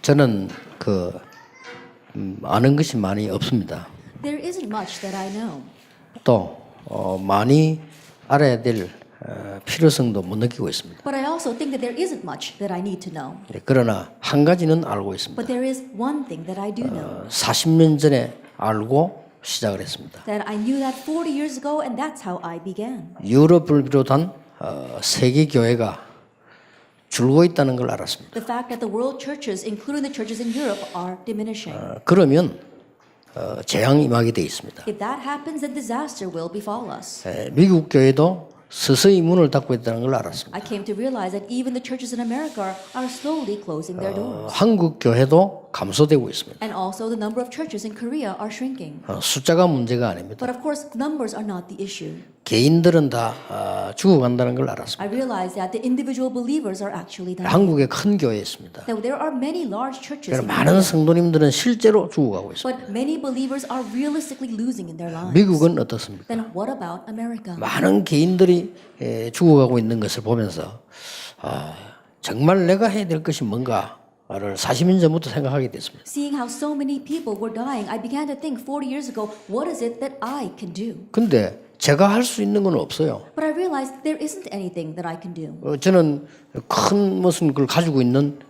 저는 아는 것이 많이 없습니다. There isn't much that I know. 또 많이 알아야 될 필요성도 못 느끼고 있습니다. But I also think that there isn't much that I need to know. 그러나 한 가지는 알고 있습니다. But there is one thing that I do know. 40년 전에 알고 시작을 했습니다. That I knew that 40 years ago, and that's how I began. 유럽을 비롯한 세계 교회가 줄고 있다는 걸 알았습니다. The fact that the world churches, including the churches in Europe, are diminishing. 그러면 재앙이 임하게 돼 있습니다. If that happens, then disaster will befall us. 미국 교회도 서서히 문을 닫고 있다는 걸 알았습니다. I came to realize that even the churches in America are slowly closing their doors. 한국 교회도 감소되고 있습니다. And also the number of churches in Korea are shrinking. 숫자가 문제가 아닙니다. But of course, numbers are not the issue. 개인들은 다 죽어간다는 걸 알았습니다. I realize that the individual believers are actually dying. 한국에 큰 교회 있습니다. That there are many large churches. 그러나 많은 성도님들은 실제로 죽어가고 있습니다. But many believers are realistically losing in their lives. 미국은 어떻습니까? Then what about America? 많은 개인들이 죽어가고 있는 것을 보면서 정말 내가 해야 될 것이 뭔가를 40년 전부터 생각하게 됐습니다. Seeing how so many people were dying, I began to think 40 years ago, what is it that I can do? 근데 제가 할 수 있는 건 없어요. But I realized there isn't anything that I can do. 저는 큰 무슨 걸 가지고 있는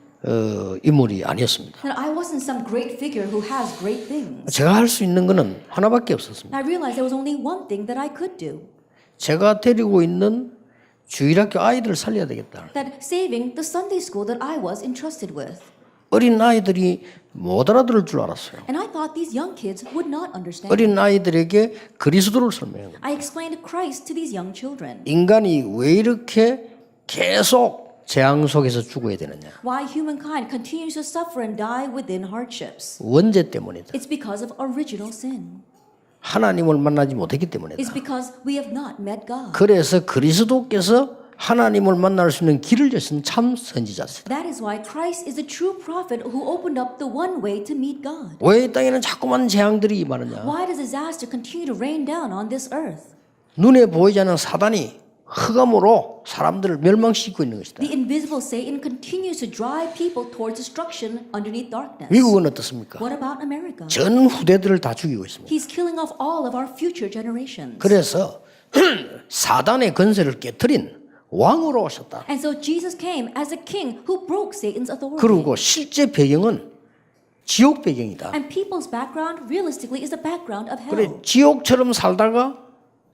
인물이 아니었습니다. And I wasn't some great figure who has great things. 제가 할 수 있는 거는 하나밖에 없었습니다. I realized there was only one thing that I could do. 제가 데리고 있는 주일학교 아이들을 살려야 되겠다. That saving the Sunday school that I was entrusted with. 어린 아이들이 못 알아들을 줄 알았어요. And I thought these young kids would not understand. 어린 아이들에게 그리스도를 설명해요. I explained Christ to these young children. 인간이 왜 이렇게 계속 재앙 속에서 죽어야 되느냐? Why humankind continues to suffer and die within hardships. 원죄 때문이다. It's because of original sin. 하나님을 만나지 못했기 때문이다. It's because we have not met God. 그래서 그리스도께서 하나님을 만날 수 있는 길을 여신 참 선지자세요. That is why Christ is the true prophet who opened up the one way to meet God. 왜 이 땅에는 자꾸만 재앙들이 임하느냐? Why does disaster continue to rain down on this earth? 눈에 보이지 않는 사단이 흑암으로 사람들을 멸망시키고 있는 것이다. The invisible Satan continues to drive people towards destruction underneath darkness. 미국은 어떻습니까? What about America? 전 후대들을 다 죽이고 있습니다. He's killing off all of our future generations. 그래서 사단의 건세를 깨뜨린 왕으로 오셨다. And so Jesus came as a king who broke Satan's authority. 그리고 실제 배경은 지옥 배경이다. And people's background realistically is the background of hell. 그래 지옥처럼 살다가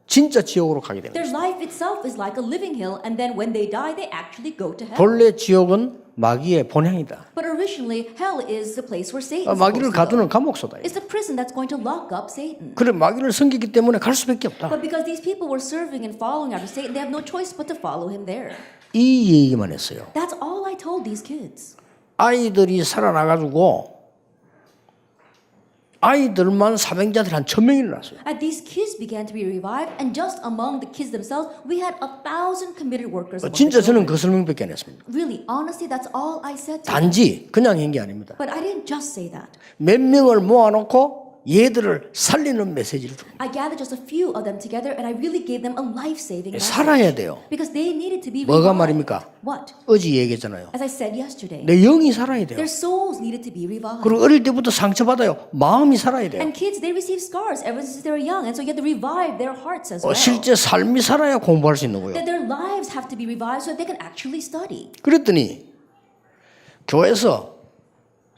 진짜 지옥으로 가게 되는 Their 거죠. life itself is like a living hill, and then when they die, they actually go to hell. 본래 지옥은 마귀의 본향이다. But originally, hell is the place where Satan is 마귀를 supposed to go. 가두는 감옥소다. It's the prison that's going to lock up Satan. 그래 마귀를 섬기기 때문에 갈 수밖에 없다. But because these people were serving and following after Satan, they have no choice but to follow him there. 이 얘기만 했어요. That's all I told these kids. 아이들이 살아나가지고 아이들만 사명자들 한 1,000명이 일어났어요. And these kids began to be revived, and just among the kids themselves, we had 1,000 committed workers. among 진짜 the 저는 children. 그 설명밖에 안 했습니다. Really, honestly, that's all I said to them. 단지 그냥 한 게 아닙니다. But I didn't just say that. 몇 명을 모아놓고 얘들을 살리는 메시지를 줍니다. I gathered just a few of them together, and I really gave them a life-saving message. 살아야 돼요. Because they needed to be 뭐가 revived. 말입니까? What? 어제 얘기했잖아요. As I said yesterday, 내 영이 살아야 돼요. their souls needed to be revived. 그리고 어릴 때부터 상처받아요. 마음이 살아야 돼요. And kids, they receive scars ever since they were young, and so you have to revive their hearts as well. 실제 삶이 살아야 공부할 수 있는 거예요. That their lives have to be revived so that they can actually study. 그랬더니 교회에서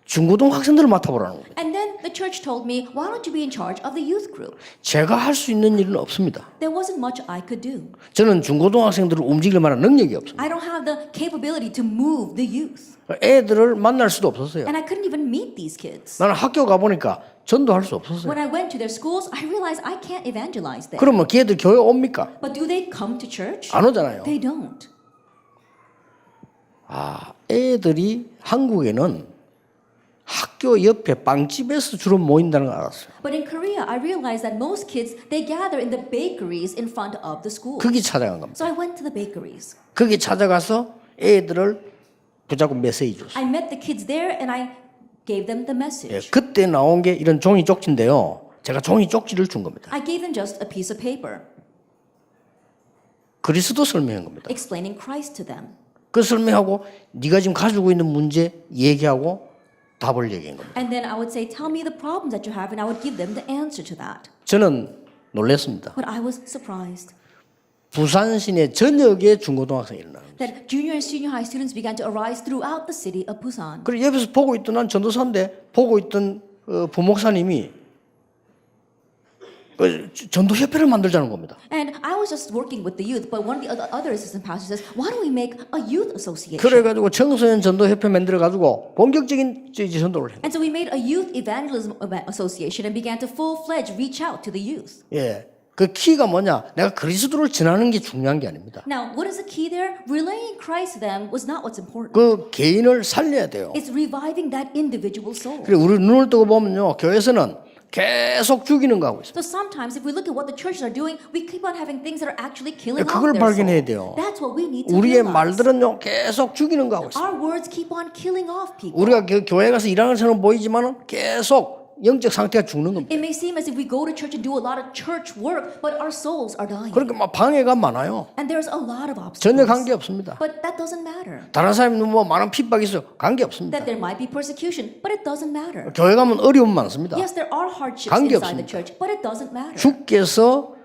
중고등 학생들을 맡아보라는 거예요. And then the church told me, why don't you be in charge of the youth group? 제가 할 수 있는 일은 없습니다. There wasn't much I could do. 저는 중고등 학생들을 움직일 만한 능력이 없습니다. I don't have the capability to move the youth. 애들을 만날 수도 없었어요. And I couldn't even meet these kids. 나는 학교 가보니까 전도할 수 없었어요. When I went to their schools, I realized I can't evangelize there. 그러면 걔들 교회 옵니까? But do they come to church? 안 오잖아요. They don't. 애들이 한국에는 학교 옆에 빵집에서 주로 모인다는 걸 알았어요. But in Korea, I realized that most kids, they gather in the bakeries in front of the school. 거기 찾아간 겁니다. So I went to the bakeries. 거기 찾아가서 애들을 붙잡고 메시지 줬어요. I met the kids there and I gave them the message. 그때 나온 게 이런 종이 쪽지인데요. 제가 종이 쪽지를 준 겁니다. I gave them just a piece of paper 그리스도 설명한 겁니다. explaining Christ to them. 그 설명하고 네가 지금 가지고 있는 문제 얘기하고 답을 얘기한 겁니다. And then I would say, tell me the problems that you have, and I would give them the answer to that. 저는 놀랐습니다. But I was surprised 부산 시내 전역에 중고등학생이 일어나는 거예요. that junior and senior high students began to arise throughout the city of Busan. 그리고 옆에서 보고 있던 난 전도사인데 보고 있던 부목사님이 전도협회를 만들자는 겁니다. And I was just working with the youth, but one of the other assistant pastors says, why don't we make a youth association? 그래가지고 청소년 전도협회 만들어가지고 본격적인 전도를 해요. And so we made a youth evangelism association and began to full-fledged reach out to the youth. 예, 그 키가 뭐냐? 내가 그리스도를 전하는 게 중요한 게 아닙니다. Now, what is the key there? Relaying Christ to them was not what's important. 그 개인을 살려야 돼요. It's reviving that individual soul. 그리고 우리 눈을 뜨고 보면요, 교회에서는 계속 죽이는 거 하고 있어요. So sometimes if we look at what the churches are doing, we keep on having things that are actually killing off 그걸 their 발견해야 soul. 돼요. That's what we need to 우리의 realize. 말들은요, 계속 죽이는 거 하고 있어요. Our words keep on killing off people. 우리가 교회 가서 일하는 것처럼 보이지만은 계속 영적 상태가 죽는 겁니다. It may seem as if we go to church and do a lot of church work, but our souls are dying. 그러니까 막 방해가 많아요. And there's a lot of 전혀 obstacles. 관계 없습니다. But that doesn't matter. 다른 사람이 뭐 많은 핍박이 있어요. 관계 없습니다. That there might be persecution, but it doesn't matter. 교회 가면 어려움 많습니다. Yes, there are hardships 관계 inside 없습니다. the church, but it doesn't matter. 주께서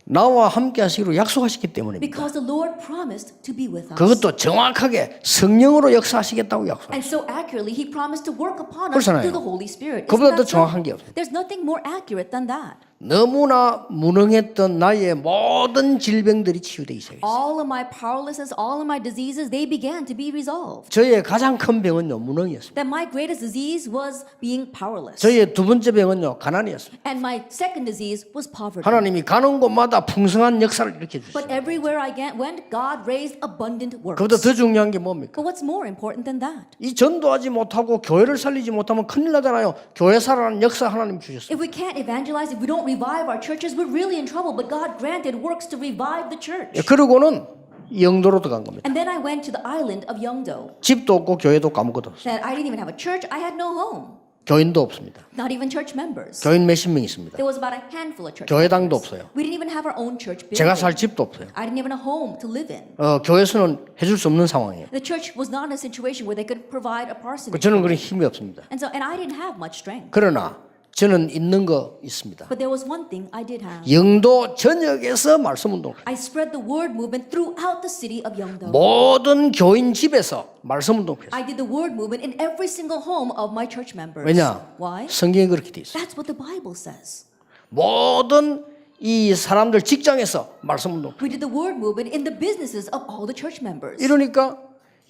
나와 함께 하시기로 약속하셨기 때문입니다. Because the Lord promised to be with us. 그것도 정확하게 성령으로 역사하시겠다고 약속하셨어요. And so accurately, He promised to work upon us 그렇잖아요. through the Holy Spirit. 그보다 더 Isn't that 정확한 게 so? 없어요. There's nothing more accurate than that. 너무나 무능했던 나의 모든 질병들이 치유되기 시작했어요. All of my powerlessness, all of my diseases, they began to be resolved. 저의 가장 큰 병은요, 무능이었습니다. That my greatest disease was being powerless. 저의 두 번째 병은요, 가난이었습니다. And my second disease was poverty. 하나님이 가는 곳마다 풍성한 역사를 일으켜 주셨어요. But everywhere I went, God raised abundant works. 그보다 더 중요한 게 뭡니까? But what's more important than that? 이 전도하지 못하고 교회를 살리지 못하면 큰일 나잖아요. 교회 살아나는 역사 하나님 주셨어요. If we can't evangelize, if we don't revive our churches, we're really in trouble. But God granted works to revive the church. 그러고는 영도로 들어간 겁니다. And then I went to the island of Yeongdo. 집도 없고 교회도 아무것도 없어요. That I didn't even have a church. I had no home. 교인도 없습니다. Not even church members. 교인 몇십 명 있습니다. There was about a handful of church 교회당도 members. 없어요. We didn't even have our own church building. 제가 살 집도 없어요. I didn't even have a home to live in. 교회에서는 해줄 수 없는 상황이에요. The church was not in a situation where they could provide a parsonage. 저는 그런 힘이 없습니다. And I didn't have much strength. 그러나 저는 있는 거 있습니다. But there was one thing I did have. 영도 전역에서 말씀 운동. I spread the word movement throughout the city of Yeongdo. 모든 교인 집에서 말씀 운동했어요. I did the word movement in every single home of my church members. 왜냐? Why? 성경에 그렇게 돼 있어요. That's what the Bible says. 모든 이 사람들 직장에서 말씀 운동. We did the word movement in the businesses of all the church members. 이러니까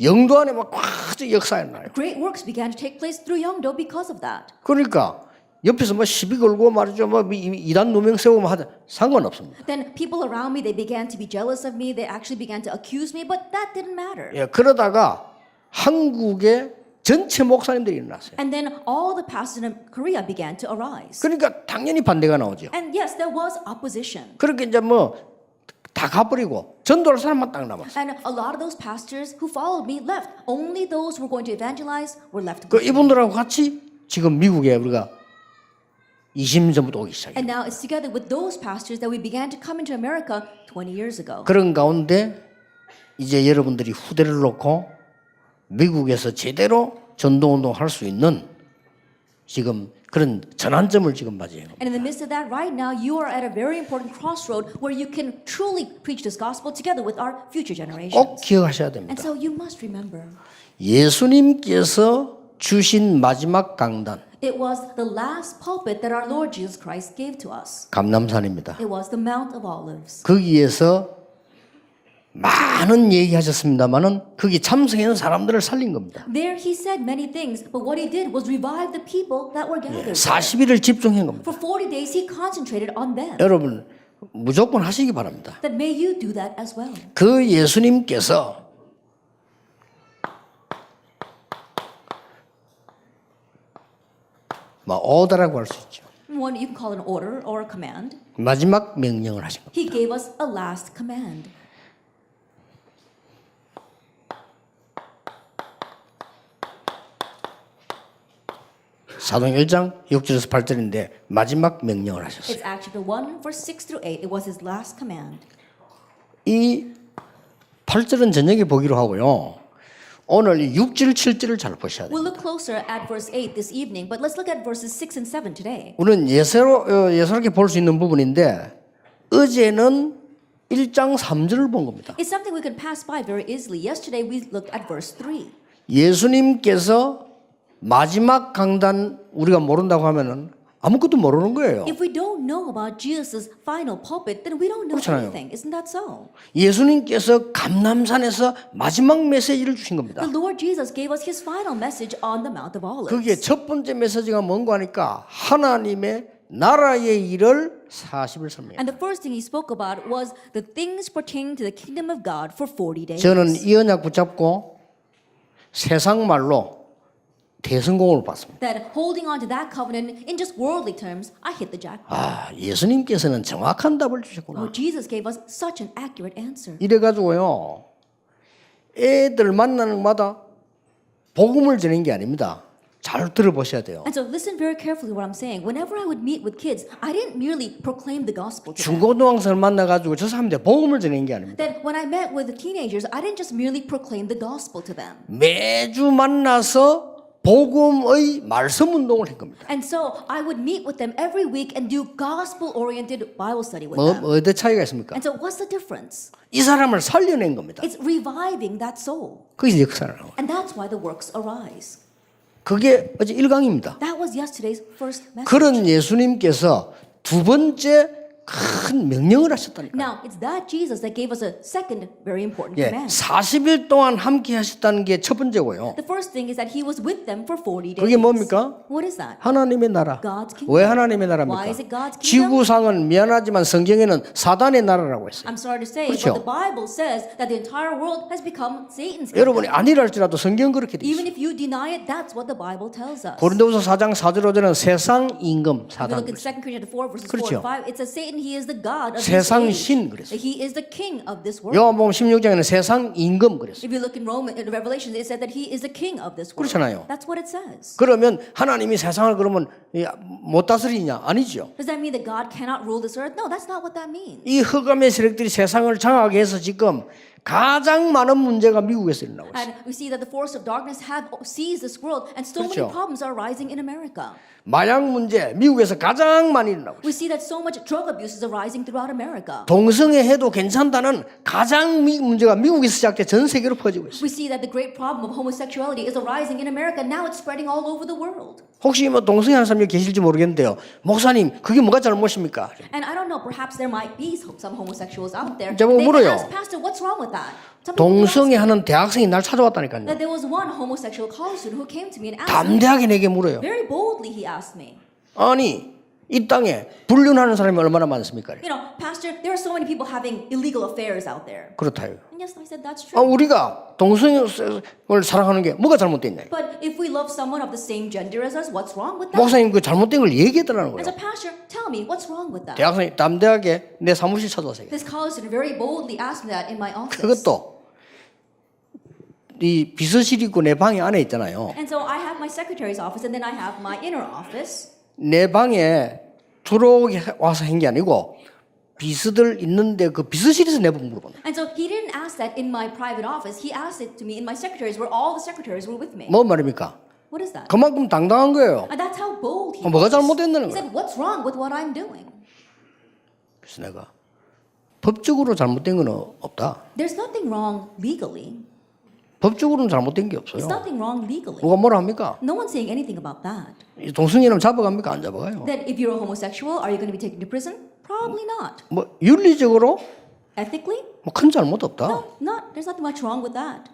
영도 안에 막 역사가 나요. Great works began to take place through Yeongdo because of that. 그러니까 옆에서 뭐 시비 걸고 말이죠. 뭐 이단 누명 세우고 하든 상관없습니다. Then people around me, they began to be jealous of me. They actually began to accuse me, but that didn't matter. 예, 그러다가 한국의 전체 목사님들이 일어났어요. And then all the pastors in Korea began to arise. 그러니까 당연히 반대가 나오죠. And yes, there was opposition. 그렇게 이제 뭐 다 가버리고 전도할 사람만 딱 남았어요. And a lot of those pastors who followed me left. Only those who were going to evangelize were left. 그 이분들하고 같이 지금 미국에 우리가 20년 전부터 오기 시작해요. And now it's together with those pastors that we began to come into America 20 years ago. 그런 가운데 이제 여러분들이 후대를 놓고 미국에서 제대로 전도운동 할 수 있는 지금 그런 전환점을 지금 맞이해요. And in the midst of that, right now, you are at a very important crossroad where you can truly preach this gospel together with our future 꼭 generations. 기억하셔야 And 됩니다. so you must remember, 예수님께서 주신 마지막 강단 it was the last pulpit that our Lord Jesus Christ gave to us. 감람산입니다. It was the Mount of Olives. 거기에서 많은 얘기하셨습니다만은 거기 참석하는 사람들을 살린 겁니다. There he said many things, but what he did was revive the people that were gathered. 40일을 집중한 겁니다. For 40 days, he concentrated on them. 여러분 무조건 하시기 바랍니다. That may you do that as well. 그 예수님께서 오더라고 할 수 있죠. One you can call an order or a command. 마지막 명령을 하신 겁니다. He gave us a last command. 사도행 1장 6절에서 8절인데 마지막 명령을 하셨어요. It's Acts chapter 1, verse 6 through 8. It was his last command. 이 8절은 저녁에 보기로 하고요. 오늘 6절, 7절을 잘 보셔야 돼요. We'll look closer at verse 8 this evening, but let's look at verses 6 and 7 today. 우리는 예사롭게 볼 수 있는 부분인데 어제는 1장 3절을 본 겁니다. It's something we can pass by very easily. Yesterday we looked at verse 3. 예수님께서 마지막 강단 우리가 모른다고 하면은 아무것도 모르는 거예요. If we don't know about Jesus' final pulpit, then we don't know 그렇잖아요. anything. Isn't that so? 예수님께서 감람산에서 마지막 메시지를 주신 겁니다. The Lord Jesus gave us His final message on the Mount of Olives. 그게 첫 번째 메시지가 뭔가 하니까 하나님의 나라의 일을 40일 설명해요. And the first thing He spoke about was the things pertaining to the kingdom of God for 40 days. 저는 이 언약 붙잡고 세상 말로 대성공을 받습니다. That holding on to that covenant in just worldly terms, I hit the jackpot. 아, 예수님께서는 정확한 답을 주셨구나. Oh, Jesus gave us such an accurate answer. 이래가지고요, 애들 만나는 마다 복음을 전하는 게 아닙니다. 잘 들어보셔야 돼요. And so listen very carefully what I'm saying. Whenever I would meet with kids, I didn't merely proclaim the gospel to them. 중고등학생을 만나가지고 저 사람들 복음을 전하는 게 아닙니다. Then when I met with the teenagers, I didn't just merely proclaim the gospel to them. 매주 만나서 복음의 말씀 운동을 한 겁니다. And so I would meet with them every week and do gospel-oriented Bible study with 뭐 them. 어디 차이가 있습니까? And so what's the difference? 이 사람을 살려낸 겁니다. It's reviving that soul. 그게 역사를 하는 거예요. And that's why the works arise. 그게 어제 1강입니다. That was yesterday's first message. 그런 예수님께서 두 번째 큰 명령을 하셨다니까. Now, it's that Jesus that gave us a second very important 예, command. 40일 동안 함께 하셨다는 게 첫 번째고요. The first thing is that He was with them for 40 days. 그게 뭡니까? What is that? 하나님의 나라. God's kingdom. 왜 하나님의 Why 나라입니까? is it God's kingdom? 지구상은 미안하지만 성경에는 사단의 나라라고 했어요. I'm sorry to say, 그렇죠. but the Bible says that the entire world has become Satan's kingdom. 여러분이 아니라 할지라도 성경 그렇게 돼 Even 있어요. if you deny it, that's what the Bible tells us. 고린도후서 4장 4절 5절은 세상 임금 If you 사단. look in 2 Corinthians 4 verses 4 그렇죠. and 5, it says Satan, he is the God of this 세상 age. 신 그랬어요. He is the king of this world. 요한복음 16장에는 세상 임금 그랬어요. If you look in Revelation, it said that he is the king of this world. 그렇잖아요. That's what it says. 그러면 하나님이 세상을 그러면 못 다스리냐? 아니죠. Does that mean that God cannot rule this earth? No, that's not what that means. 이 흑암의 세력들이 세상을 장악해 해서 지금 가장 많은 문제가 미국에서 일어나고 있어요. And we see that the force of darkness have seized this world, and so many 그렇죠. problems are rising in America. 마약 문제 미국에서 가장 많이 일어나고 있어요. We see that so much drug abuse is arising throughout America. 동성애 해도 괜찮다는 가장 문제가 미국에서 시작돼 전 세계로 퍼지고 있어요. We see that the great problem of homosexuality is arising in America. Now it's spreading all over the world. 혹시 뭐 동성애 하는 사람이 계실지 모르겠는데요. 목사님 그게 뭐가 잘못입니까? And I don't know, perhaps there might be some homosexuals out there. 저보고 They 물어요. ask, Pastor, what's wrong with that? Some people ask 동성애 하는 대학생이 날 찾아왔다니까요. that there was one homosexual college student who came to me and asked me, 담대하게 내게 물어요. very boldly he asked me, 아니 이 땅에 불륜하는 사람이 얼마나 많습니까? you know, Pastor, there are so many people having illegal affairs out there. 그렇다요. And yes, I said that's 아, true. 우리가 동성을 사랑하는 게 뭐가 잘못됐냐? But if we love someone of the same gender as us, what's wrong with that? 목사님 그 잘못된 걸 얘기해달라는 As a 거예요. pastor, tell me, what's wrong with that? 대학생이 담대하게 내 사무실 찾아왔어요. This college student very boldly asked me that in my office. 그것도 이 비서실이 있고 내 방에 안에 있잖아요. And so I have my secretary's office and then I have my inner office. 내 방에 들어와서 한 게 아니고 비서들 있는데 그 비서실에서 내보고 물어보는 거예요. And so he didn't ask that in my private office. He asked it to me in my secretary's where all the secretaries were with me. 뭐 말입니까? What is that? 그만큼 당당한 거예요. And that's how bold he 뭐가 was. 잘못됐다는 He 거예요. said, what's wrong with what I'm doing? 그래서 내가 법적으로 잘못된 건 없다. There's nothing wrong legally. 법적으로는 잘못된 게 There's 없어요. nothing wrong legally. 누가 뭐라 합니까? No one's saying anything about that. 동성애는 잡아갑니까? 안 잡아가요. That if you're a homosexual, are you going to be taken to prison? Probably not. 뭐 윤리적으로 Ethically? 뭐 큰 잘못 없다. No, not. There's nothing much wrong with that.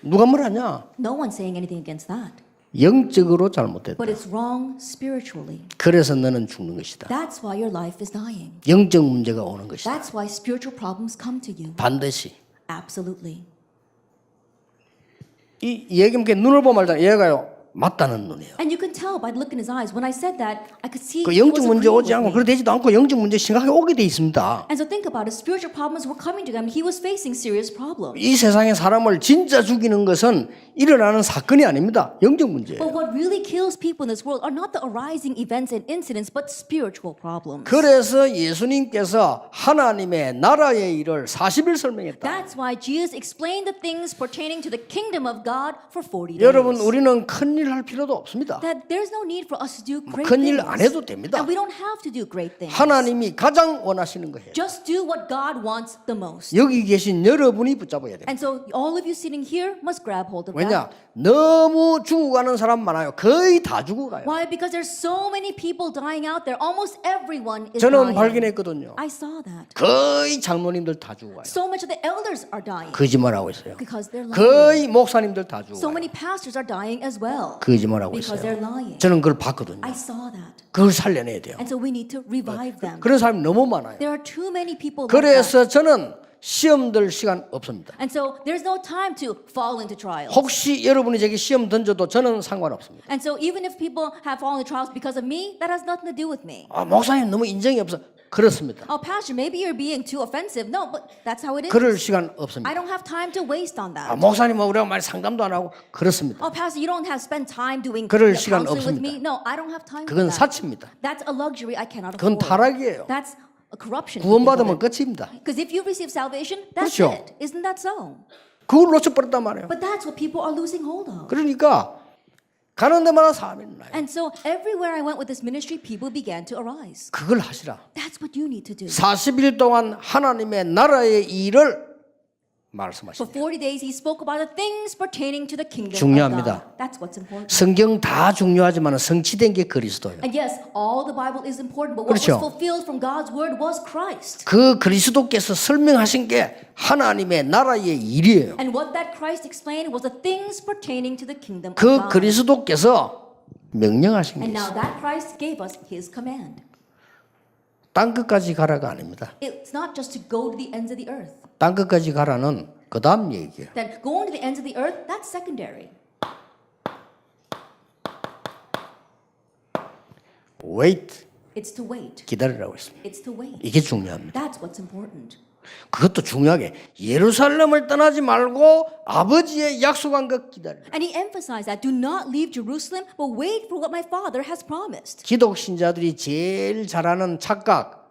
누가 뭐라냐? No one's saying anything against that. 영적으로 잘못됐다. But it's wrong spiritually. 그래서 너는 죽는 것이다. That's why your life is dying. 영적 문제가 오는 것이다. That's why spiritual problems come to you. 반드시. Absolutely. 이 얘기는 눈을 보면 알잖아. 얘가요. 맞다는 눈이에요. And you can tell by the look in his eyes. When I said that, I could see 그 he was 영적 문제 agreeing 오지 with 않고 me. 그래 되지도 않고 영적 문제 심각하게 오게 돼 있습니다. And so think about it. Spiritual problems were coming to him. He was facing serious problems. 이 세상에 사람을 진짜 죽이는 것은 일어나는 사건이 아닙니다. 영적 문제예요. But what really kills people in this world are not the arising events and incidents, but spiritual problems. 그래서 예수님께서 하나님의 나라의 일을 40일 설명했다. That's why Jesus explained the things pertaining to the kingdom of God for 40 days. 여러분 우리는 큰일 할 필요도 없습니다. That there's no need for us to do great 큰일 things. 안 해도 됩니다. And we don't have to do great things. 하나님이 가장 원하시는 거 해요. Just do what God wants the most. 여기 계신 여러분이 붙잡아야 됩니다. And so all of you sitting here must grab hold of that. 왜냐? 너무 죽어가는 사람 많아요. 거의 다 죽어가요. Why? Because there's so many people dying out there. Almost everyone is 저는 dying. 발견했거든요. I saw that. 거의 장로님들 다 죽어가요. So much of the elders are dying 거짓말하고 있어요. because they're lying. 거의 목사님들 다 So 죽어가요. many pastors are dying as well 거짓말하고 because 있어요. they're lying. 저는 그걸 봤거든요. I saw that. 그걸 살려내야 돼요. And so we need to revive them. 그런 사람이 너무 많아요. There are too many people like that. 그래서 저는 시험 들 시간 없습니다. And so there's no time to fall into trials. 혹시 여러분이 제게 시험 던져도 저는 상관없습니다. And so even if people have fallen into trials because of me, that has nothing to do with me. 아, 목사님 너무 인정이 없어. 그렇습니다. Oh, pastor, maybe you're being too offensive. No, but that's how it is. 그럴 시간 I 없습니다. don't have time to waste on 아, that. 목사님 우리가 말 상담도 안 하고 그렇습니다. Oh, pastor, you don't have spend time doing 그럴 시간 counseling with 없습니다. me. No, I don't have time for 그건 that. 사치입니다. That's a luxury I cannot 그건 afford. 타락이에요. That's a corruption. 구원받으면 끝입니다. Because if you receive salvation, that's 그렇죠. it. Isn't that so? 그걸 놓쳐버렸단 말이에요. But that's what people are losing hold of. 그러니까 가는 데마다 사람이 나요. And so everywhere I went with this ministry, people began to arise. 그걸 하시라. That's what you need to do. 40일 동안 하나님의 나라의 일을 For 말씀하십니다. 40 days, he spoke about the things pertaining to the kingdom 중요합니다. of God. That's what's important. 성경 다 중요하지만 성취된 게 그리스도예요. And yes, all the Bible is important, but what 그렇죠. was fulfilled from God's word was Christ. 그 그리스도께서 설명하신 게 하나님의 나라의 일이에요. And what that Christ explained was the things pertaining to the kingdom of 그 God. 그리스도께서 명령하신 게 And now 있어요. that Christ gave us his command. 땅 끝까지 가라가 아닙니다. It's not just to go to the ends of the earth. 땅 끝까지 가라는 그 다음 얘기예요. Then going to the ends of the earth, that's secondary. Wait, It's to wait. 기다리라고 했습니다. It's to wait. 이게 중요합니다. That's what's important. 그것도 중요하게 예루살렘을 떠나지 말고 아버지의 약속한 것 기다리라. And he emphasized that do not leave Jerusalem, but wait for what my Father has promised. 기독 신자들이 제일 잘하는 착각.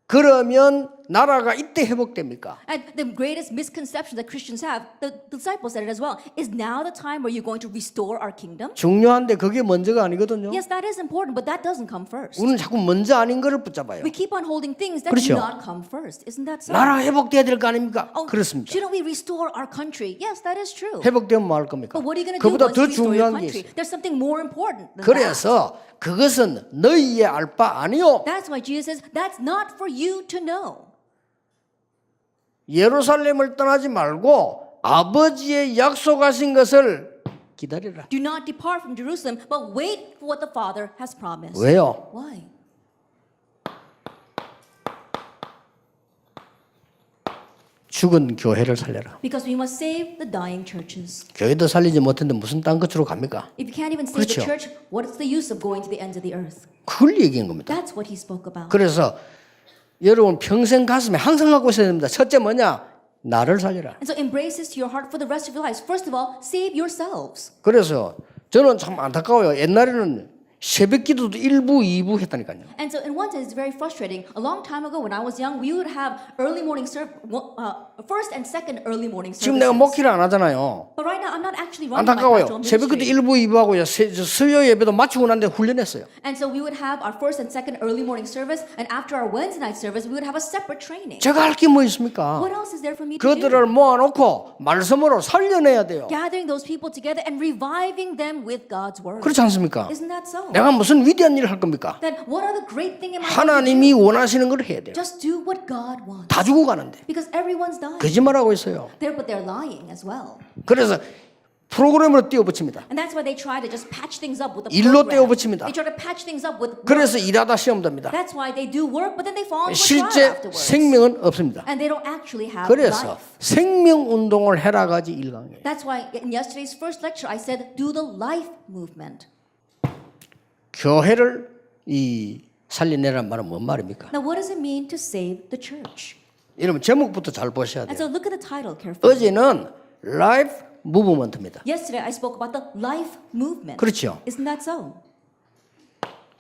그러면 나라가 이때 회복됩니까? And the greatest misconception that Christians have, the disciples said it as well, is now the time where you're going to restore our kingdom? 중요한데 그게 먼저가 아니거든요. Yes, that is important, but that doesn't come first. 우리는 자꾸 먼저 아닌 거를 붙잡아요. We keep on holding things that 그렇죠. do not come first. Isn't that so? 나라 회복돼야 될 거 아닙니까? Oh, 그렇습니다. shouldn't we restore our country? Yes, that is true. 회복되면 뭐 할 겁니까? But what are you going to do 그보다 once 더 you restore your 중요한 게 country? 있어요. There's something more important than that. 그래서 그것은 너희의 알 바 아니요. That's why Jesus says, that's not for you to know. 예루살렘을 떠나지 말고 아버지의 약속하신 것을 기다리라. Do not depart from Jerusalem, but wait for what the Father has promised. 왜요? Why? 죽은 교회를 살려라. Because we must save the dying churches. 교회도 살리지 못했는데 무슨 땅 끝으로 갑니까? If you can't even save the 그렇죠. church, what is the use of going to the ends of the earth? 그걸 얘기한 겁니다. That's what he spoke about. 그래서 여러분 평생 가슴에 항상 갖고 있어야 됩니다. 첫째 뭐냐? 나를 살려라. And so embrace this to your heart for the rest of your lives. First of all, save yourselves. 그래서 저는 참 안타까워요. 옛날에는 새벽 기도도 1부, 2부 했다니까요. And so in one sense, it's very frustrating. A long time ago, when I was young, we would have early morning first and second early morning 지금 내가 services. 목회를 안 하잖아요. But right now, I'm not actually running my 안타까워요. pastoral 새벽 기도 ministry. 1부, 2부하고요. 수요 예배도 마치고 난 뒤에 훈련했어요. And so we would have our first and second early morning service, and after our Wednesday night service, we would have a separate training. 제가 할 게 뭐 있습니까? What else is there for me to do? 그들을 모아놓고 말씀으로 살려내야 돼요. Gathering those people together and reviving them with God's word. 그렇지 않습니까? Isn't that so? 내가 무슨 위대한 일을 할 겁니까? Then what are the great thing am I going to 하나님이 do? 원하시는 걸 해야 돼요. Just do what God wants. 다 죽어가는데 Because everyone's dying. 거짓말하고 있어요. But they're lying as well. 그래서 프로그램으로 띄워붙입니다. And that's why they try to just patch things up with the 일로 program. 떼어붙입니다. They try to patch things up with work. 그래서 일하다 시험 됩니다. That's why they do work, but then they fall into a 실제 trial afterwards. 생명은 없습니다. And they don't actually have 그래서 life. 생명 운동을 해라가지 1강이에요. That's why in yesterday's first lecture I said do the life movement. 교회를 이 살려내란 말은 뭔 말입니까? Now what does it mean to save the church? 여러분 제목부터 잘 보셔야 And 돼요. so look at the title carefully. 어제는 라이프 무브먼트입니다. Yesterday I spoke about the life movement. 그렇죠. Isn't that so?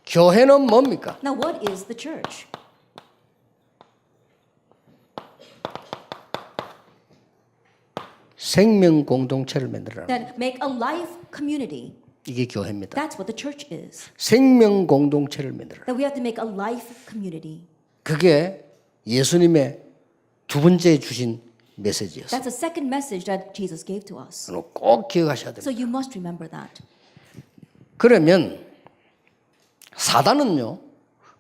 교회는 뭡니까? Now what is the church? 생명 공동체를 만들어라. Then make a life community. 이게 교회입니다. That's what the church is. 생명 공동체를 만들어라. That we have to make a life community. 그게 예수님의 두 번째 주신 메시지였어요. That's a second message that Jesus gave to us. 꼭 기억하셔야 So 됩니다. you must remember that. 그러면 사단은요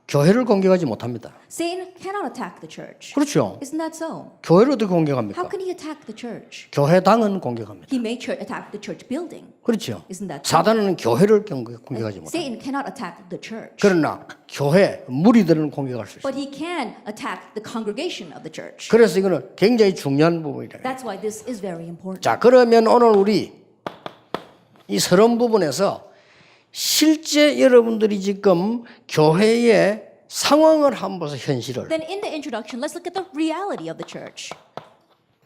교회를 공격하지 못합니다. Satan cannot attack the church. 그렇죠. Isn't that so? 교회를 어떻게 How 공격합니까? can he attack the church? 교회당은 공격합니다. He may attack the church building. 그렇죠. Isn't that so? 사단은 교회를 공격하지 못합니다. Satan cannot attack the church. 그러나 교회 무리들은 공격할 수 있어요. But he can attack the congregation of the church. 그래서 이거는 굉장히 중요한 부분이다. That's why this is very important. 자, 그러면 오늘 우리 이 서론 부분에서 실제 여러분들이 지금 교회의 상황을 한번 보세요. 현실을. Then in the introduction, let's look at the reality of the church.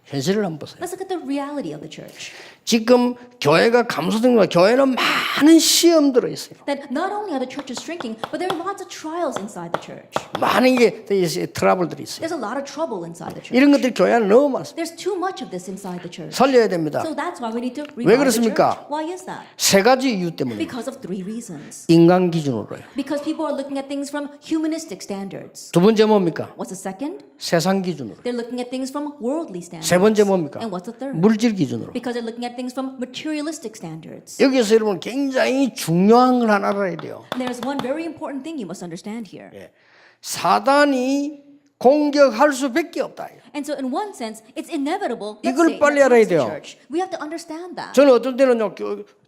현실을 한번 보세요. Let's look at the reality of the church. 지금 교회가 감소된 거야. 교회는 많은 시험 들어 있어요. That not only are the churches shrinking, but there are lots of trials inside the church. 많은 게 트러블들이 있어요. There's a lot of trouble inside the church. 이런 것들이 교회 안에 너무 많습니다. There's too much of this inside the church. 살려야 됩니다. So that's why we need to 왜 revive the church. 그렇습니까? Why is that? 세 가지 이유 때문에. Because of three reasons. 인간 기준으로요. Because people are looking at things from humanistic standards. 두 번째 뭡니까? What's the second? 세상 기준으로. They're looking at things from worldly standards. 세 번째 뭡니까? And what's the third? 물질 기준으로. Because they're looking at things from materialistic standards. 여기서 여러분 굉장히 중요한 걸 하나 알아야 돼요. And there's one very important thing you must understand here. 사단이 공격할 수밖에 없다. And so in one sense, it's inevitable that 이걸 Satan 빨리 알아야 attacks the 돼요. church. We have to understand that. 저는 어떤 때는요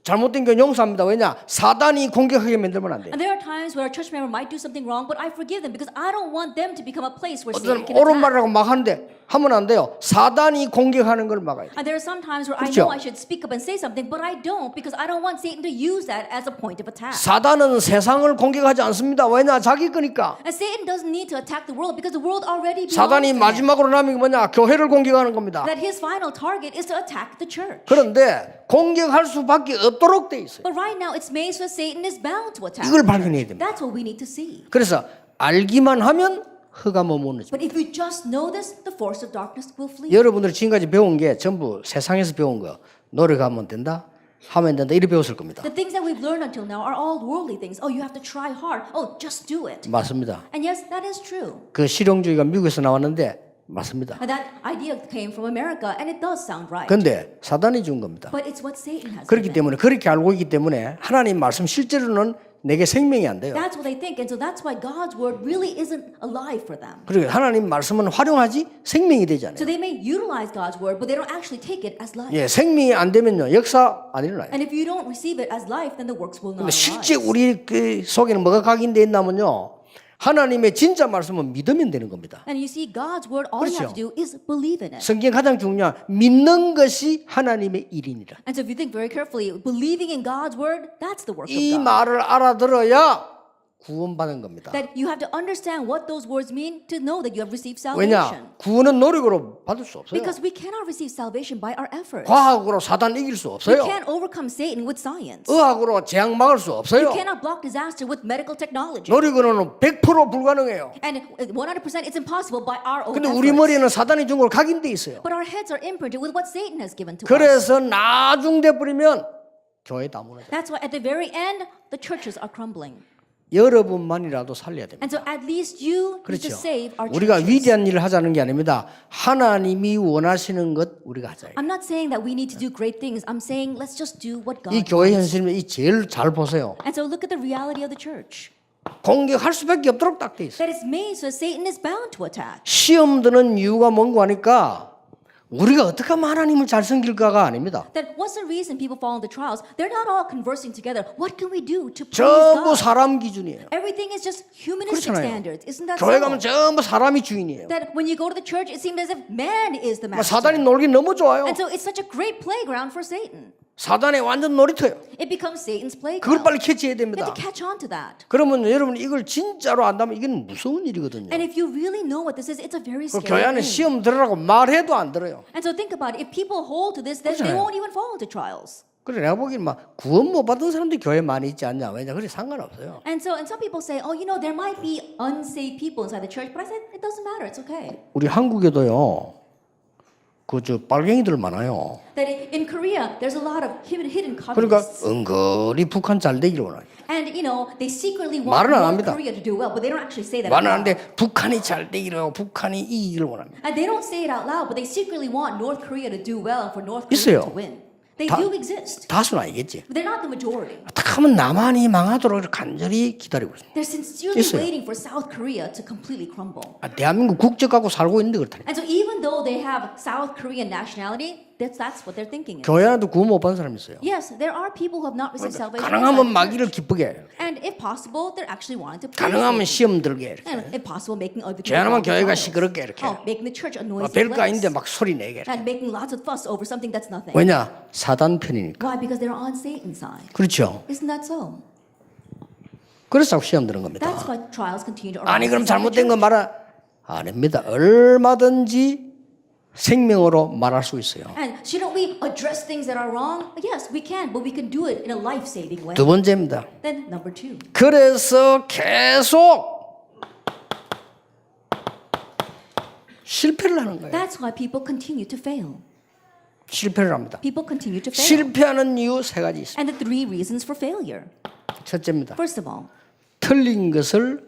잘못된 건 용서합니다. 왜냐? 사단이 공격하게 만들면 안 돼요. And there are times where a church member might do something wrong, but I forgive them because I don't want them to become a place where 어떤 Satan can 옳은 attack. 말이라고 막 하는데 하면 안 돼요. 사단이 공격하는 걸 막아야 돼요. And there are some times where I 그렇죠? know I should speak up and say something, but I don't because I don't want Satan to use that as a point of attack. 사단은 세상을 공격하지 않습니다. 왜냐? 자기 거니까. And Satan doesn't need to attack the world because the world already belongs 사단이 to him. 마지막으로 남은 게 뭐냐? 교회를 공격하는 겁니다. That his final target is to attack the church. 그런데 공격할 수밖에 없도록 돼 있어요. But right now it's made so Satan is bound to attack. 이걸 the church. 발견해야 됩니다. That's what we need to see. 그래서 알기만 하면 허가 못 무너집니다. But if we just know this, the force of darkness will flee. 여러분들이 지금까지 배운 게 전부 세상에서 배운 거. 노력하면 된다. 하면 된다. 이렇게 배웠을 겁니다. The things that we've learned until now are all worldly things. Oh, you have to try hard. Oh, just do it. 맞습니다. And yes, that is true. 그 실용주의가 미국에서 나왔는데 맞습니다. And that idea came from America, and it does sound right. 근데 사단이 준 겁니다. But it's what Satan has 그렇기 given. 때문에 그렇게 알고 있기 때문에 하나님 말씀 실제로는 내게 생명이 안 돼요. That's what they think, and so that's why God's word really isn't alive for them. 그리고 하나님 말씀은 활용하지 생명이 되지 So 않아요. they may utilize God's word, but they don't actually take it as life. 예, 생명이 안 되면요 역사 안 일어나요. And if you don't receive it as life, then the works will 근데 not 실제 arise. 우리 그 속에는 뭐가 각인되어 있냐면요 하나님의 진짜 말씀은 믿으면 되는 겁니다. And you see, God's word, all you have to do is believe in it. 성경 가장 중요한 믿는 것이 하나님의 일이니라. And so if you think very carefully, believing in God's word, that's the work of 이 God. 말을 알아들어야 구원받은 겁니다. That you have to understand what those words mean to know that you have received 왜냐? salvation. 구원은 노력으로 받을 수 없어요. Because we cannot receive salvation by our efforts. 과학으로 사단 이길 수 We 없어요. can't overcome Satan with science. 의학으로 재앙 막을 수 You 없어요. cannot block disaster with medical technology. 노력으로는 100% 불가능해요. And 100% it's impossible by our own 근데 우리 efforts. 머리는 사단이 준 걸 각인돼 있어요. But our heads are imprinted with what Satan has given to us. 그래서 나중돼 버리면 교회 다 무너져. That's why at the very end, the churches are crumbling. 여러분만이라도 살려야 됩니다. And so at least you need 그렇죠. to save our 우리가 churches. 위대한 일을 하자는 게 아닙니다. 하나님이 원하시는 것 우리가 하자. I'm not saying that we need to do great things. I'm saying let's just do what God 이 교회 wants. 현실은 이 제일 잘 보세요. And so look at the reality of the church. 공격할 수밖에 없도록 딱 돼 있어요. That is made so Satan is bound to attack. 시험 드는 이유가 뭔가 하니까 우리가 어떻게 하면 하나님을 잘 섬길까가 아닙니다. Then what's the reason people fall into trials? They're not all conversing together. What can we do to praise 전부 God? 사람 기준이에요. Everything is just humanistic 그렇잖아요. standards. Isn't that 교회 가면 so? 전부 사람이 주인이에요. That when you go to the church, it seems as if man is the master. 사단이 놀기 너무 좋아요. And so it's such a great playground for Satan. 사단의 완전 놀이터예요. It becomes Satan's 그걸 playground. 빨리 캐치해야 You have 됩니다. to catch on to that. 그러면 여러분 이걸 진짜로 안다면 이건 무서운 일이거든요. And if you really know what this is, it's a very 그 scary 교회 안에 thing. 시험 들으라고 말해도 안 들어요. And so think about it. If people hold to this, then they 그렇잖아요. won't even fall into trials. 그래 내가 보기엔 막 구원 못 받은 사람들이 교회 많이 있지 않냐. 왜냐 그래 상관없어요. And some people say, oh, you know, there might be unsaved people inside the church, but I said it doesn't matter. It's okay. 우리 한국에도요. 그 저 빨갱이들 많아요. That in Korea, there's a lot of hidden 그러니까 communists. 은근히 북한 잘 되기를 원해요. And you know, they secretly want 말은 안 North 합니다. Korea to do well, but they don't actually say that out 말은 loud. 하는데 북한이 잘 되기를 하고 북한이 이기기를 원합니다. And they don't say it out loud, but they secretly want North Korea to do well and for North 있어요. Korea to win. They 다- do exist. 다수는 아니겠지. But they're not the majority. 어떻게 하면 남한이 망하도록 간절히 기다리고 있습니다. They're sincerely 있어요. waiting for South Korea to completely crumble. 대한민국 국적 갖고 살고 있는데 그렇다니. And so even though they have South Korean nationality, that's what they're thinking. 교회 안에도 구원 못 받은 사람이 있어요. Yes, there are people who have not received salvation. 가능하면 inside the 마귀를 church. 기쁘게 해요. And if possible, they're actually wanting to praise 가능하면 Satan. 시험 들게 해요. And if possible, making other people 죄하면 fall into 교회가 trials. 시끄럽게 이렇게. Making the church a noisy 별거 아닌데 place. 막 소리 내게. And making lots of fuss over something that's nothing. 왜냐? 사단 편이니까. Why? Because they're on Satan's side. 그렇죠. Isn't that so? 그래서 자꾸 시험 드는 겁니다. That's why trials continue to 아니 arise. 그럼 inside the 잘못된 거 church. 말아 아닙니다. 얼마든지 생명으로 말할 수 있어요. And shouldn't we address things that are wrong? Yes, we can, but we can do it in a life-saving way. 두 번째입니다. Then number 2. 그래서 계속 실패를 하는 거예요. That's why people continue to fail. 실패를 합니다. People continue to fail. 실패하는 이유 세 가지 있습니다. And the 3 reasons for failure. 첫째입니다. First of all, 틀린 것을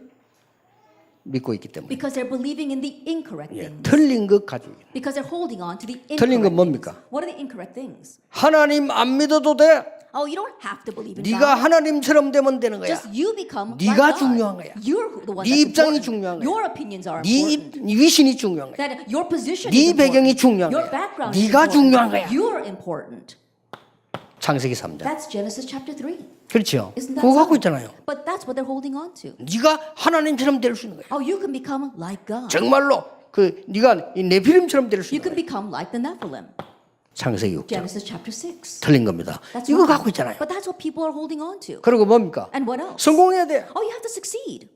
믿고 있기 때문에. because they're believing in the incorrect things. 틀린 것 가지고 있는. Because they're holding on to the 틀린 건 incorrect 뭡니까? things. What are the incorrect things? 하나님 안 믿어도 돼. Oh, you don't have to believe in 네가 God. 하나님처럼 되면 되는 거야. Just you become 네가 like God. 중요한 거야. You're the one 네 that's 입장이 important. 중요한 거야. Your opinions are 네 important. 위신이 중요한 거야. That your position 네 is 배경이 important. 중요한 Your 거야. background is 네가 important. 중요한 거야. You're important. 창세기 3장. That's Genesis chapter 3. 그렇죠. Isn't that 그거 so? 갖고 있잖아요. But that's what they're holding on to. 네가 하나님처럼 될 수 있는 거야. Oh, you can become like God. 정말로 그 네가 이 네피림처럼 될 수 You 있는 can 거야. become like the Nephilim. 창세기 6장. Genesis chapter 6. 틀린 겁니다. That's 이거 wrong. 갖고 있잖아요. But that's what people are holding on to. 그리고 뭡니까? And what else? 성공해야 돼. Oh, you have to succeed.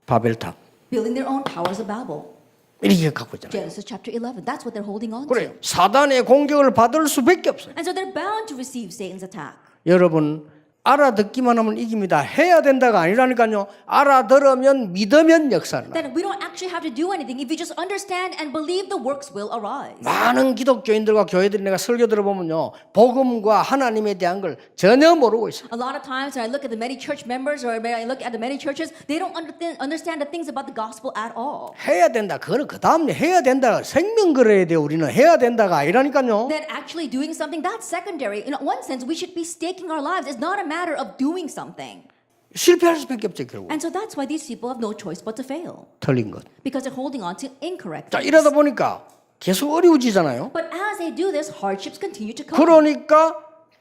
바벨탑. Building their own towers of Babel. 이렇게 갖고 있잖아요. Genesis chapter 11. That's what they're holding on 그래요. to. 사단의 공격을 받을 수밖에 없어요. And so they're bound to receive Satan's attack. 여러분 알아듣기만 하면 이깁니다. 해야 된다가 아니라니까요. 알아들으면 믿으면 역사는. Then we don't actually have to do anything. If you just understand and believe, the works will arise. 많은 기독교인들과 교회들이 내가 설교 들어보면요. 복음과 하나님에 대한 걸 전혀 모르고 있어요. A lot of times when I look at the many church members or when I look at the many churches, they don't understand the things about the gospel at all. 해야 된다. 그거는 그 다음에 해야 된다. 생명 걸어야 돼요. 우리는 해야 된다가 아니라니까요. That actually doing something, that's secondary. In one sense, we should be staking our lives. It's not a matter of doing something. 실패할 수밖에 없죠 결국. And so that's why these people have no choice but to fail. 틀린 것. Because they're holding on to incorrect 자 things. 이러다 보니까 계속 어려워지잖아요. But as they do this, hardships continue to come. 그러니까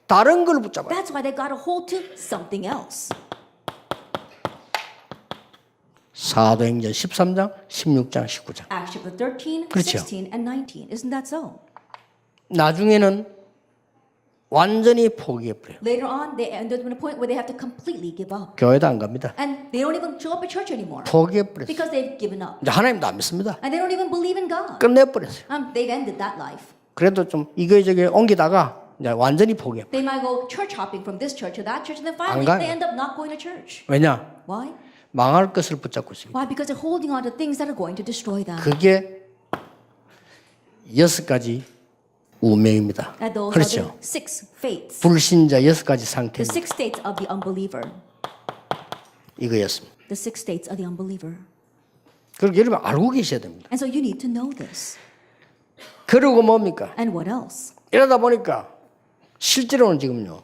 다른 걸 붙잡아요. That's why they got to hold to something else. 사도행전 13장, 16장, 19장. Acts chapter 13, 그렇죠. 16, and 19. Isn't that so? 나중에는 완전히 포기해버려요. Later on, they end up in a point where they have to completely give up. 교회도 안 갑니다. And they don't even show up at church anymore. 포기해버렸어요. Because they've given up. 이제 하나님도 안 믿습니다. And they don't even believe in God. 끝내버렸어요. They've ended that life. 그래도 좀 이거저거 옮기다가 이제 완전히 포기해. They might go church hopping from this church to that church, and then finally 가요. they end up not going to church. 왜냐? Why? 망할 것을 붙잡고 있습니다. Why? Because they're holding on to things that are going to destroy them. 그게 6가지 운명입니다. And those 그렇죠. are the 6 fates. 불신자 6가지 The 상태입니다. 6 states of the unbeliever. 이거였습니다. The 6 states of the unbeliever. 그리고 여러분 알고 계셔야 됩니다. And so you need to know this. 그리고 뭡니까? And what else? 이러다 보니까 실제로는 지금요.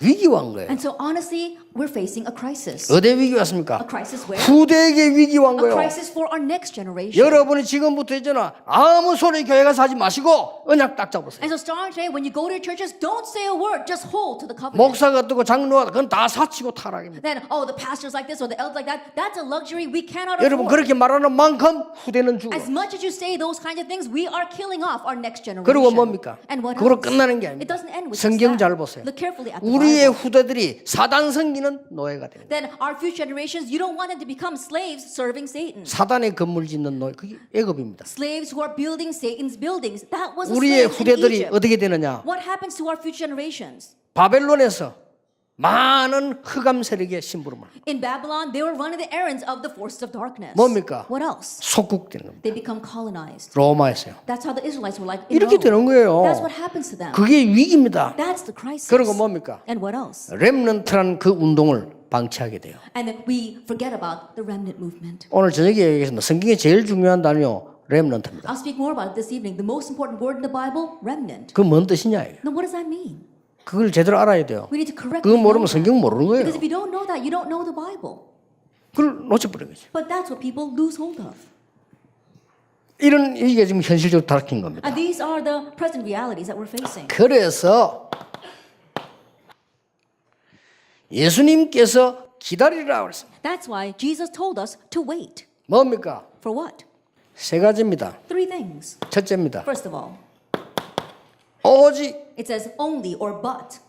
위기와 한 거예요. And so honestly, we're facing a crisis. 어디 위기 왔습니까? A crisis where? 후대에게 위기 온 A 거예요. crisis for our next generation. 여러분이 지금부터 있잖아 아무 소리 교회 가서 하지 마시고 언약 딱 잡으세요. And so starting today, when you go to your churches, don't say a word, just hold to the covenant. 목사가 어떻고 장로가 그건 다 사치고 타락입니다. Then, oh, the pastor's like this or the elders like that, that's a luxury we cannot 여러분 afford. 그렇게 말하는 만큼 후대는 죽어. As much as you say those kinds of things, we are killing off our next generation. 그리고 뭡니까? And what 그거로 else? 끝나는 게 It 아닙니다. doesn't end with 성경 just 잘 that. 보세요. Look carefully at the 우리의 Bible. 후대들이 사단 섬기는 노예가 됩니다. Then our future generations, you don't want them to become slaves serving Satan. 사단의 건물 짓는 노예 그게 애굽입니다. Slaves who are building Satan's buildings. That was a 우리의 slave in 후대들이 Egypt. 어떻게 되느냐? What happens to our future generations? 바벨론에서 많은 흑암 세력의 심부름을 In Babylon, they were running the errands of the forces of darkness. 뭡니까? What else? 속국되는 겁니다. They become colonized. 로마에서요. That's how the Israelites were like in 이렇게 Rome. 되는 거예요. That's what happens to them. 그게 위기입니다. That's the crisis. 그리고 뭡니까? And what else? 렘넌트라는 그 운동을 방치하게 돼요. And then we forget about the remnant movement. 오늘 저녁에 얘기했습니다. 성경에 제일 중요한 단어 렘넌트입니다. I'll speak more about it this evening. The most important word in the Bible, remnant. 그 뭔 뜻이냐 이거. Now, what does that mean? 그걸 제대로 알아야 돼요. We need to correctly 그거 know 모르면 that. 성경 모르는 거예요. Because if you don't know that, you don't know the Bible. 그걸 놓쳐버린 거죠. But that's what people lose hold of. 이런 이게 지금 현실적으로 다른 겁니다. And these are the present realities that we're facing. 그래서 예수님께서 기다리라고 그랬습니다. That's why Jesus told us to wait. 뭡니까? For what? 세 가지입니다. Three things. 첫째입니다. First of all, 오직 it says only or but.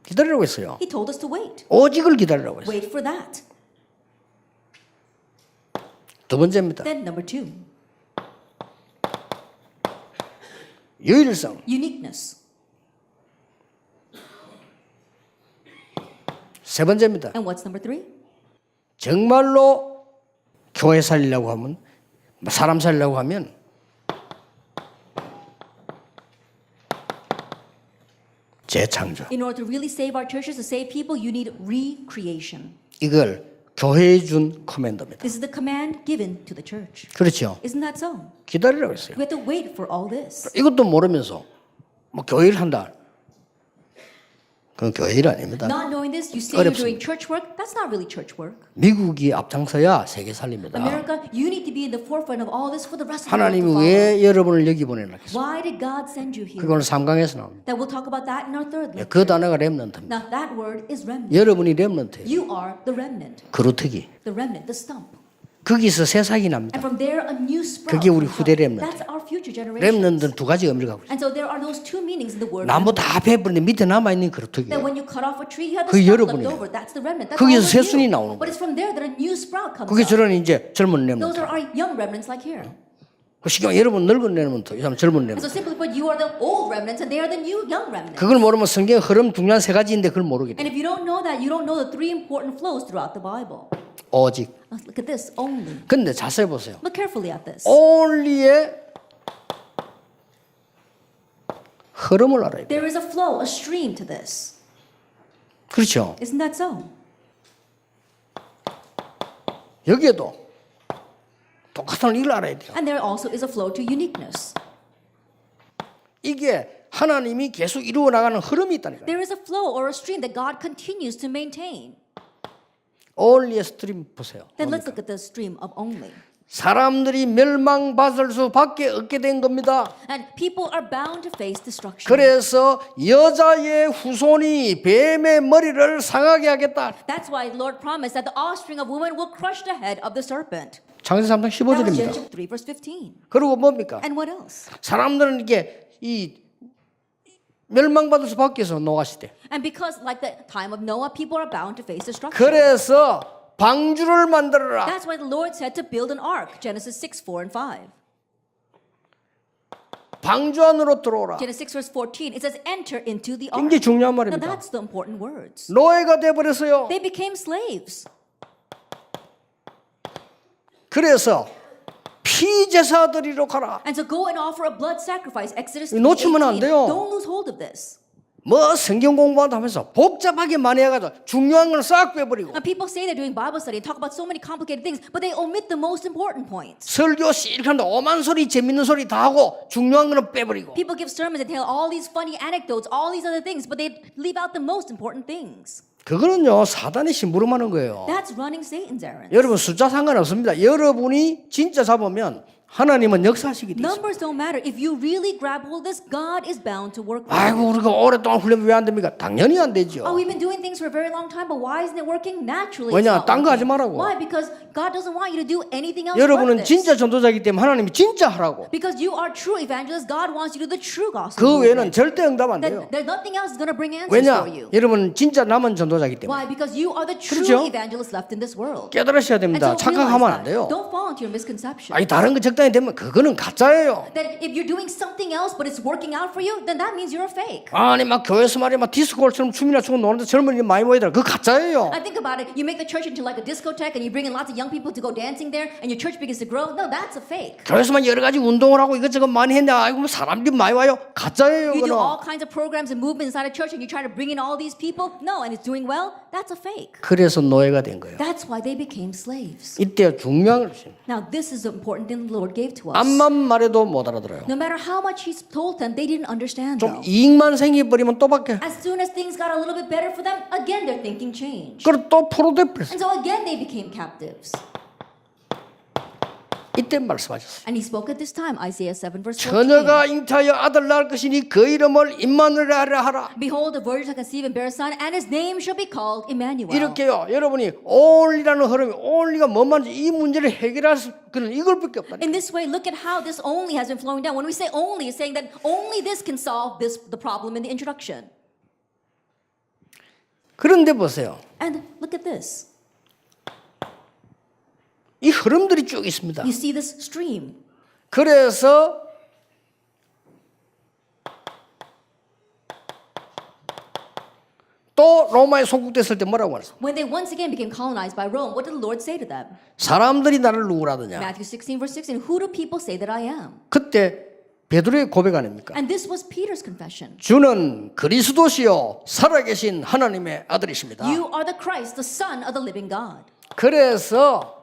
기다리라고 했어요. He told us to wait. 오직을 기다리라고 했어요. Wait for that. 두 번째입니다. Then number two, 유일성. uniqueness. 세 번째입니다. And what's number three? 정말로 교회 살리려고 하면 사람 살리려고 하면 재창조. In order to really save our churches, to save people, you need recreation. 이걸 교회에 준 커맨더입니다. This is the command given to the church. 그렇죠. Isn't that so? 기다리라고 했어요. We have to wait for all this. 이것도 모르면서 뭐 교회를 한다. 그건 교회 일 아닙니다. Not knowing this, you say you're 어렵습니다. doing church work. That's not really church work. 미국이 앞장서야 세계 살립니다. America, you need to be in the forefront of all this for the rest of the world 하나님이 to follow. 왜 여러분을 여기 보내려고 했어요? Why did God send you here? 그거는 3강에서 나옵니다. That we'll talk about that in our third lecture. 그 단어가 렘넌트입니다. Now that word is remnant. 여러분이 렘넌트예요. You are the remnant. 그루터기. The remnant, the stump. 거기서 새싹이 납니다. And from there a new sprout. 그게 우리 comes 후대 up. 렘넌트. That's our future generation. 렘넌트는 두 가지 의미를 갖고 있어요. And so there are those two meanings in the word. 나무 remnant. 다 베버리는데 밑에 남아있는 That 그루터기예요. when you cut off a tree, you have the 그게 sprout left 여러분이에요. over. That's the remnant. That's 거기서 all of 새순이 you. 나오는 But it's from there that a new sprout comes 그게 up. 저런 이제 젊은 렘넌트. Those are our young remnants like here. 그 시간 여러분 늙은 렘넌트, 이 사람 젊은 And 렘넌트. so simply put, you are the old remnants and they are the new young remnants. 그걸 모르면 성경 흐름 중요한 세 가지인데 그걸 모르게 And 돼. if you don't know that, you don't know the three important flows throughout the Bible. 오직. Let's look at this, only. 근데 자세히 보세요. Look carefully at this. only의 흐름을 알아야 돼요. There is a flow, a stream to this. 그렇죠. Isn't that so? 여기에도 똑같은 이걸 알아야 돼요. And there also is a flow to uniqueness. 이게 하나님이 계속 이루어 나가는 흐름이 있다니까요. There is a flow or a stream that God continues to maintain. only의 스트림 보세요. Then let's look at the stream of only. 사람들이 멸망받을 수밖에 없게 된 겁니다. And people are bound to face destruction. 그래서 여자의 후손이 뱀의 머리를 상하게 하겠다. That's why the Lord promised that the offspring of woman will crush the head of the serpent. 창세기 3장 That was 15절입니다. Genesis 3 verse 15. 그리고 뭡니까? And what else? 사람들은 이게 이 멸망받을 수밖에 없어 노아 시대. And because like the time of Noah, people are bound to face destruction. 그래서 방주를 만들어라. That's why the Lord said to build an ark. Genesis 6, 4 and 5. 방주 안으로 들어오라. Genesis 6 verse 14, it says enter into the ark. 굉장히 중요한 Now 말입니다. that's the important words. 노예가 돼버렸어요. They became slaves. 그래서 피제사드리러 가라. And so go and offer a blood sacrifice. Exodus 놓치면 안 3:18. 돼요. Don't lose hold of this. 뭐 성경 공부한다 하면서 복잡하게 많이 해가지고 중요한 건 싹 빼버리고 And people say they're doing Bible study and talk about so many complicated things, but they omit the most important points. 설교 이렇게 오만 소리 재밌는 소리 다 하고 중요한 거는 빼버리고 People give sermons and tell all these funny anecdotes, all these other things, but they leave out the most important things. 그거는요 사단이 심부름하는 거예요. That's running Satan's errands. 여러분 숫자 상관없습니다. 여러분이 진짜 잡으면 하나님은 역사하시게 돼 있어요. Numbers don't matter. If you really grab hold of this, God is bound to work with you. 아이고 우리가 오랫동안 훈련 왜 안 됩니까? 당연히 안 되죠. Oh, we've been doing things for a very long time, but why isn't it working? Naturally, it's 왜냐? not 딴 거 하지 working. 말라고. Why? Because God doesn't want you to do anything else but 여러분은 this. 진짜 전도자이기 때문에 하나님이 진짜 하라고. Because you are true evangelists, God wants you to do the true gospel. 그 외에는 movement. 절대 응답 안 돼요. There's nothing else that's going to bring answers 왜냐? for you. 여러분 진짜 남은 전도자이기 때문에 Why? Because you are the true 그렇죠? evangelists left in this world. 깨달으셔야 And 됩니다. so 착각하면 realize 안 that. 돼요. Don't fall into your misconception. 아니 다른 거 적당히 되면 그거는 가짜예요. That if you're doing something else but it's working out for you, then that means you're a fake. 아니 막 교회에서 말이야 막 디스코홀처럼 춤이나 추고 노는데 젊은이들 많이 모이더라. 그거 가짜예요. I think about it. You make the church into like a discotheque and you bring in lots of young people to go dancing there and your church begins to grow. No, that's a fake. 교회에서만 여러 가지 운동을 하고 이것저것 많이 했는데 아이고 뭐 사람들이 많이 와요. 가짜예요. You do all 그거는. kinds of programs and movements inside a church and you try to bring in all these people. No, and it's doing well. That's a fake. 그래서 노예가 된 거예요. That's why they became slaves. 이때 중요한 걸 주십니다. Now, this is the important thing the Lord gave to us. 암만 말해도 못 알아들어요. No matter how much He told them, they didn't understand 좀 though. 이익만 생겨버리면 또 바뀌어요. As soon as things got a little bit better for them, again their thinking changed. 그리고 또 포로돼 버렸어요. And so again they became captives. 이때 말씀하셨어요. And He spoke at this time, Isaiah 7 verse 14. 처녀가 잉태하여 아들 낳을 것이니 그 이름을 임마누엘이라 하라. Behold, the virgin shall conceive and bear a son, and his name shall be called Emmanuel. 이렇게요. 여러분이 only라는 흐름이 only가 뭔 말인지 이 문제를 해결할 그는 이걸밖에 없다. In this way, look at how this only has been flowing down. When we say only, it's saying that only this can solve the problem in the introduction. 그런데 보세요. And look at this. 이 흐름들이 쭉 있습니다. You see this stream. 그래서 또 로마에 속국됐을 때 뭐라고 말했어? When they once again became colonized by Rome, what did the Lord say to them? 사람들이 나를 누구라더냐? Matthew 16 verse 16, who do people say that I am? 그때 베드로의 고백 아닙니까? And this was Peter's confession. 주는 그리스도시요 살아계신 하나님의 아들이십니다. You are the Christ, the Son of the living God. 그래서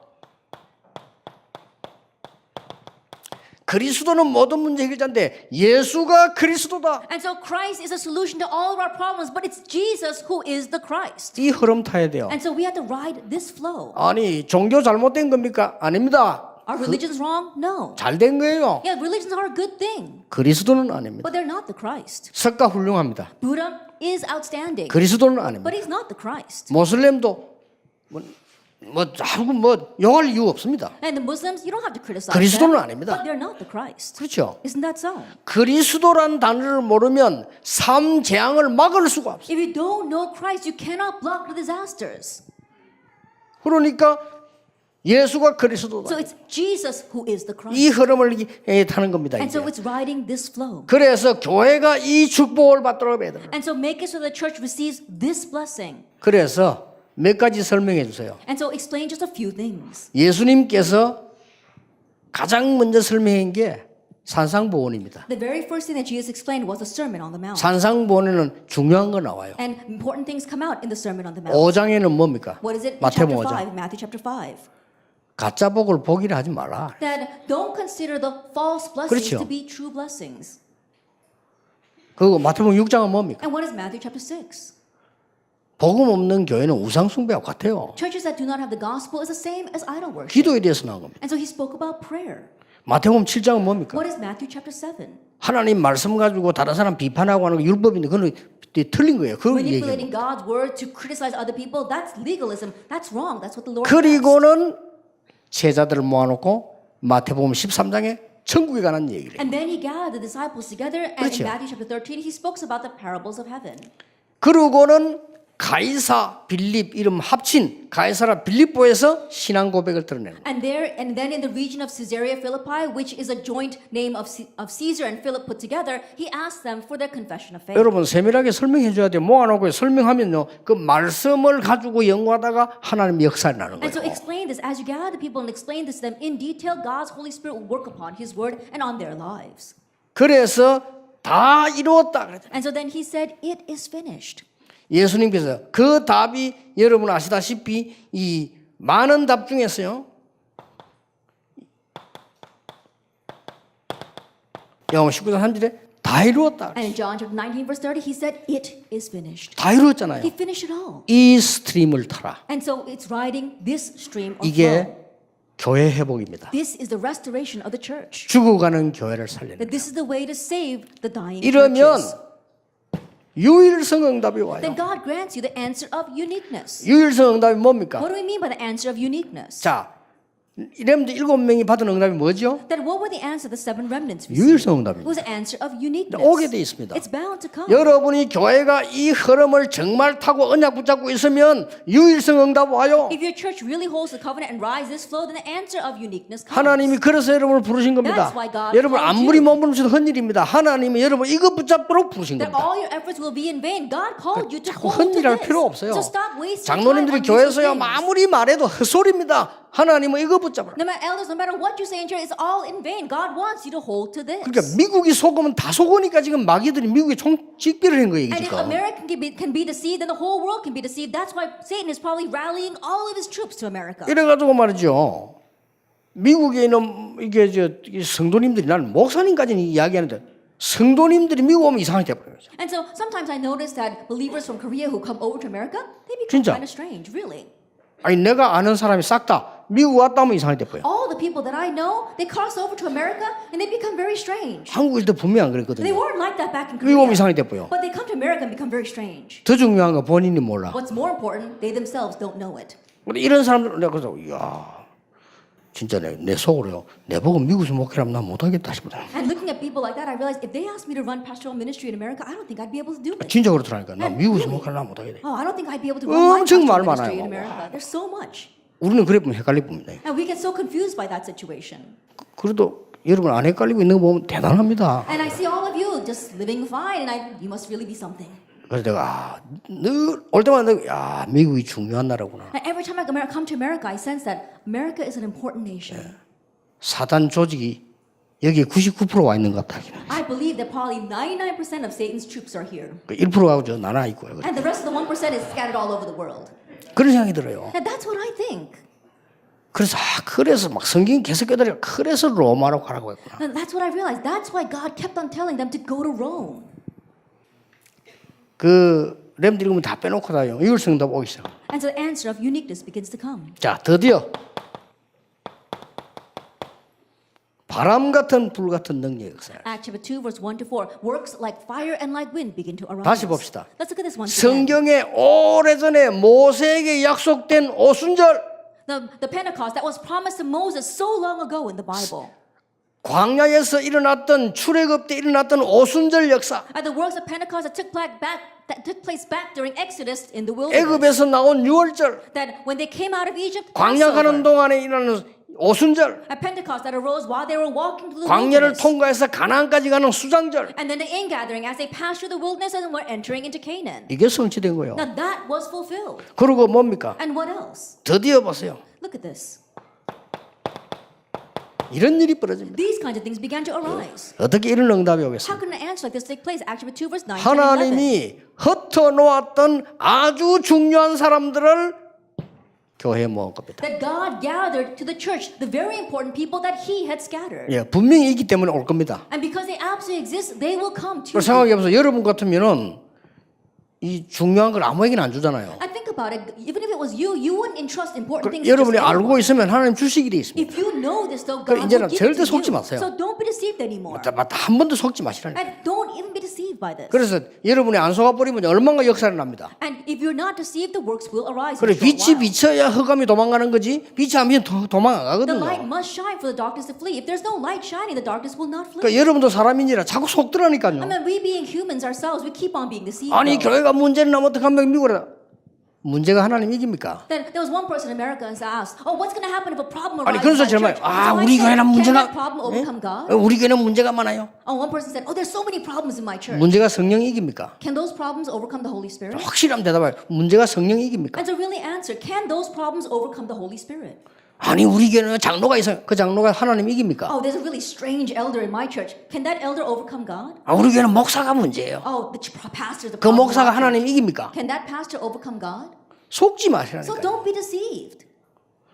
그리스도는 모든 문제 해결자인데 예수가 그리스도다. And so Christ is a solution to all of our problems, but it's Jesus who is the Christ. 이 흐름 타야 돼요. And so we have to ride this flow. 아니 종교 잘못된 겁니까? 아닙니다. Are religions wrong? No. 잘된 거예요. Yeah, religions are a good thing, 그리스도는 아닙니다. but they're not the Christ. 석가 훌륭합니다. Buddha is outstanding, 그리스도는 아닙니다. but he's not the Christ. 모슬렘도 뭐 용할 이유 없습니다. And the Muslims, you don't have to criticize 그리스도는 them, 아닙니다. but they're not the Christ. 그렇죠? Isn't that so? 그리스도란 단어를 모르면 삶 재앙을 막을 수가 없어요. If you don't know Christ, you cannot block the disasters. 그러니까 예수가 그리스도다. So it's Jesus who is the Christ. 이 흐름을 타는 겁니다. And 이제. so it's riding this flow. 그래서 교회가 이 축복을 받도록 해야 돼요. And so make it so the church receives this blessing. 그래서 몇 가지 설명해 주세요. And so explain just a few things. 예수님께서 가장 먼저 설명한 게 산상보원입니다. The very first thing that Jesus explained was the Sermon on the Mount. 산상보원에는 중요한 거 나와요. And important things come out in the Sermon on the Mount. 5장에는 뭡니까? What is it? In 마태복음 chapter 5, 5장. Matthew chapter 5. 가짜 복을 복이라 하지 마라. That don't consider the false blessings 그렇죠. to be true blessings. 그리고 마태복음 6장은 뭡니까? And what is Matthew chapter 6? 복음 없는 교회는 우상 숭배와 같아요. Churches that do not have the gospel is the same as idol worship. 기도에 대해서 나온 겁니다. And so he spoke about prayer. 마태복음 7장은 뭡니까? What is Matthew chapter 7? 하나님 말씀 가지고 다른 사람 비판하고 하는 거 율법인데 그건 틀린 거예요. 그 얘기예요. Manipulating God's word to criticize other people, that's legalism. That's wrong. That's what the Lord asked. 그리고는 제자들을 모아놓고 마태복음 13장에 천국에 관한 얘기를 해요. And then he gathered the disciples together, and 그렇죠. in Matthew chapter 13, he spoke about the parables of heaven. 그리고는 가이사 빌립 이름 합친 가이사라 빌립보에서 신앙 고백을 드러내는 거예요. And then in the region of Caesarea Philippi, which is a joint name of Caesar and Philip put together, he asked them for their confession of faith. 여러분 세밀하게 설명해 줘야 돼요. 모아놓고 설명하면요. 그 말씀을 가지고 연구하다가 하나님 역사를 나는 And so 거예요. explain this as you gather the people and explain this to them in detail. God's Holy Spirit will work upon His word and on their lives. 그래서 다 이루었다 그랬죠. And so then he said, "It is finished." 예수님께서 그 답이 여러분 아시다시피 이 많은 답 중에서요. 요한 19장 3절에 다 이루었다. And in John chapter 19 verse 30, he said, it is finished. 다 이루었잖아요. He finished it all. 이 스트림을 타라. And so it's riding this stream of 이게 flow. 교회 회복입니다. This is the restoration of the church. 죽어가는 교회를 살리는. That this is the way to save the dying 이러면 churches. 유일성 응답이 와요. Then God grants you the answer of uniqueness. 유일성 응답이 뭡니까? What do we mean by the answer of uniqueness? 자, 이렘드 7명이 받은 응답이 뭐죠? Then what were the answer the seven remnants received? 유일성 It 응답입니다. was the answer of uniqueness. 오게 돼 있습니다. It's bound to come. 여러분이 교회가 이 흐름을 정말 타고 언약 붙잡고 있으면 유일성 응답 와요. If your church really holds the covenant and rides this flow, then the answer of uniqueness comes. 하나님이 그래서 여러분을 부르신 겁니다. That's why God 여러분 called 아무리 you. 몸부림쳐도 헛일입니다. 하나님이 여러분 이거 붙잡도록 부르신 That 겁니다. all your efforts will be in vain. God called you to 자꾸 hold to 헛일할 this. 필요 없어요. So stop wasting 장로님들이 time on 교회에서야 useless things. 아무리 말해도 헛소리입니다. 하나님은 이거 붙잡으라. No matter elders, no matter what you say in church, it's all in vain. God wants you to hold to this. 그러니까 미국이 속으면 다 속으니까 지금 마귀들이 미국에 총 직비를 한 거예요 And if 지금. America can be deceived, then the whole world can be deceived. That's why Satan is probably rallying all of his troops to America. 이래가지고 말이죠. 미국에 있는 이게 이 성도님들이 나는 목사님까지는 이야기하는데 성도님들이 미국 오면 이상하게 돼버려요. And so sometimes I notice that believers from Korea who come over to America, they become 진짜. kind of strange, really. 아니 내가 아는 사람이 싹 다 미국 왔다 오면 이상하게 돼버려요. All the people that I know, they cross over to America and they become very strange. 한국에 있을 때 분명히 안 They 그랬거든요. weren't like that back in 미국 오면 Korea. 이상하게 돼버려요. But they come to America and become very strange. 더 중요한 건 본인이 몰라. What's more important, they themselves don't know it. 근데 이런 사람들은 내가 그래서 이야 진짜 내 속으로요. 내 보고 미국에서 목회하면 난 못하겠다 싶거든. And looking at people like that, I realized if they asked me to run pastoral ministry in America, I don't think I'd be able to do it. 진짜 그렇더라니까. 나 미국에서 목회하면 난 못하겠다. Oh, I don't think I'd be able to run my 엄청 말 pastoral ministry 많아요. in America. There's so much. 우리는 그래 보면 헷갈릴 뿐입니다. And we get so confused by that situation. 그래도 여러분 안 헷갈리고 있는 거 보면 대단합니다. And I see all of you just living fine, and you must really be something. 그래서 내가 늘 올 때마다 야 미국이 중요한 나라구나. And every time I come to America, I sense that America is an important nation. 사단 조직이 여기에 99%와 있는 것 같다. I believe that probably 99% of Satan's troops are here. 1%하고 저 나눠 있고요. And the rest of the 1% is scattered all over the world. 그런 생각이 들어요. And that's what I think. 그래서 그래서 막 성경 계속 깨달으려 그래서 로마로 가라고 했구나. And that's what I realized. That's why God kept on telling them to go to Rome. 그 렘들이 그러면 다 빼놓고 다요. 유일성답 오기 시작. And so the answer of uniqueness begins to come. 자 드디어 바람 같은 불 같은 능력의 역사. Acts chapter 2 verse 1 to 4. Works like fire and like wind begin to arise. 다시 봅시다. Let's look at this once again. 성경에 오래전에 모세에게 약속된 오순절 The Pentecost that was promised to Moses so long ago in the Bible. 광야에서 일어났던 출애굽 때 일어났던 오순절 역사 At the works of Pentecost that took place back during Exodus in the wilderness. 애굽에서 나온 유월절 That when they came out of Egypt, 광야 가는 Passover. 동안에 일어나는 오순절 At Pentecost that arose while they were walking through the 광야를 wilderness. 통과해서 가나안까지 가는 수장절 And then the ingathering as they passed through the wilderness and were entering into Canaan. 이게 성취된 거예요. Now that was fulfilled. 그리고 뭡니까? And what else? 드디어 보세요. Look at this. 이런 일이 벌어집니다. These kinds of things began to arise. 어떻게 이런 응답이 How 오겠습니까? can an answer like this take place? Acts chapter 2 verse 9 and 11. 하나님이 흩어놓았던 아주 중요한 사람들을 교회에 모은 겁니다. That God gathered to the church the very important people that He had scattered. 예, 분명히 있기 때문에 올 겁니다. And because they absolutely exist, they will come to 그걸 you. 생각해보세요. 여러분 같으면은 이 중요한 걸 아무에게나 안 주잖아요. And think about it. Even if it was you, you wouldn't entrust important things to 여러분이 just 알고 anyone. 있으면 하나님 주시기 돼 있습니다. If you know this, though, 그럼 God 이제는 will give 절대 it to 속지 you. 마세요. So don't be deceived anymore. 맞다, 한 번도 속지 마시라니까. And don't even be deceived by this. 그래서 여러분이 안 속아버리면 얼마나 역사를 납니다. And if you're not deceived, the works will arise. 그래 in a short 빛이 while. 비쳐야 흑암이 도망가는 거지. 빛이 안 비치면 도망 안 The light 가거든요. must shine for the darkness to flee. If there's no light shining, the darkness will not flee. 그러니까 여러분도 사람이니라 자꾸 I 속더라니까요. mean, we being humans ourselves, we keep on being deceived. 아니 though. 교회가 문제는 나면 어떡하면 미국이라 문제가 하나님 이깁니까? Then there was one person in America and asked, "Oh, what's going to happen if a problem 아니 arises 그래서 in 정말 church?" 아 So I 우리 said, 교회는 "Can 문제가 that problem overcome God?" 우리 교회는 문제가 많아요. Oh, one person said, "Oh, there's so many problems in my church." 문제가 성령이 이깁니까? Can those problems overcome the Holy Spirit? 확실한 대답을 문제가 성령이 이깁니까? And to really answer, can those problems overcome the Holy Spirit? 아니 우리 교회는 장로가 있어요. 그 장로가 하나님 이깁니까? Oh, there's a really strange elder in my church. Can that elder overcome God? 아 우리 교회는 목사가 문제예요. Oh, the pastor, the 그 problem. 목사가 하나님 이깁니까? Can that pastor overcome God? 속지 So 마시라니까요. don't be deceived.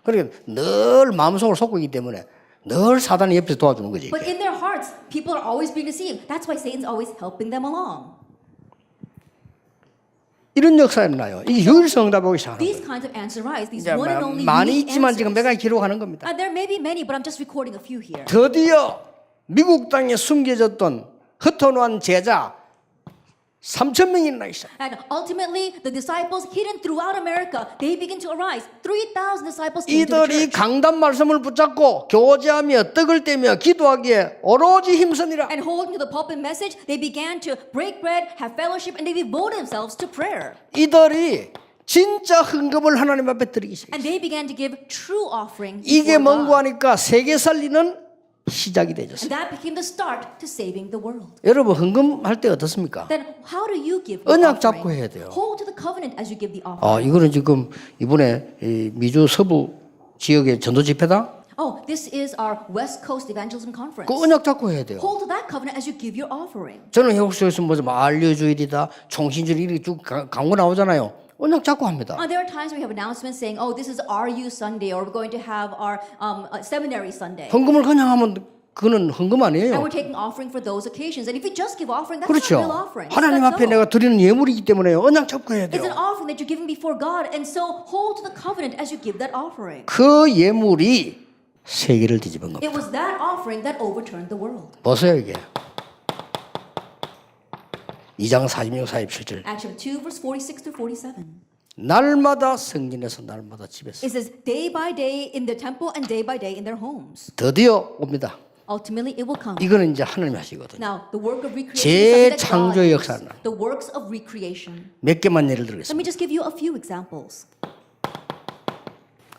그러니까 늘 마음속으로 속고 있기 때문에 늘 사단이 옆에서 도와주는 거지. But in their hearts, people are always being deceived. That's why Satan's always helping them along. 이런 역사가 나요. 이게 유일성 응답하기 시작하는 These 거예요. kinds of answers arise. These 이제 one and only 많이 unique 있지만 지금 answers. 내가 기록하는 겁니다. There may be many, but I'm just recording a few here. 드디어 미국 땅에 숨겨졌던 흩어놓은 제자 3,000명이 나기 시작. And ultimately, the disciples hidden throughout America, they begin to arise. 3,000 disciples came to the 이들이 church. 강단 말씀을 붙잡고 교제하며 떡을 떼며 기도하기에 오로지 힘쓰니라. And holding to the pulpit message, they began to break bread, have fellowship, and they devoted themselves to prayer. 이들이 진짜 헌금을 하나님 앞에 드리기 시작. And they began to give true offering 이게 before 뭔고 God. 하니까 세계 살리는 시작이 And 되졌어요. that became the start to saving the world. 여러분 헌금할 때 어떻습니까? Then how do you give the 언약 offering? 잡고 해야 돼요. Hold to the covenant as you give the offering. 이거는 지금 이번에 이 미주 서부 지역의 전도 집회다. Oh, this is our West Coast Evangelism Conference. 그 언약 잡고 해야 돼요. Hold to that covenant as you give your offering. 저는 해국수에서 뭐 알려주일이다, 총신주일 이렇게 쭉 광고 나오잖아요. 언약 잡고 합니다. There are times we have announcements saying, "Oh, this is RU Sunday," or we're going to have our seminary Sunday, 헌금을 그냥 하면 그거는 헌금 and 아니에요. we're taking offering for those occasions. And if you just give offering, that's 그렇죠. not real offering. 하나님 That's 앞에 so. 내가 드리는 예물이기 때문에 언약 잡고 해야 It's an 돼요. offering that you're giving before God, and so hold to the covenant as you give that offering. 그 예물이 세계를 뒤집은 겁니다. It was that offering that overturned the world. 보세요 이게. 2장 46, 47절. Acts chapter 2, verse 46 to 47. 날마다 성전에서 날마다 집에서 It says, day by day in the temple and day by day in their homes. 드디어 옵니다. Ultimately, it will come. 이거는 이제 하나님이 하시거든요. Now, the work of recreation is something that God 재창조의 does. 역사는 The works of recreation. 몇 개만 예를 Let 들겠습니다. me just give you a few examples.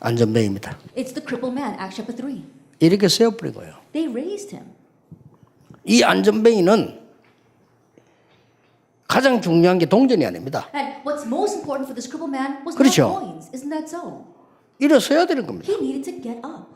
안전뱅입니다. It's the crippled man, Acts chapter 3. 이렇게 세워버린 거예요. They raised him. 이 안전뱅이는 가장 중요한 게 동전이 아닙니다. And what's most important for this crippled man was 그렇죠. not coins. Isn't that so? 일어서야 되는 겁니다. He needed to get up.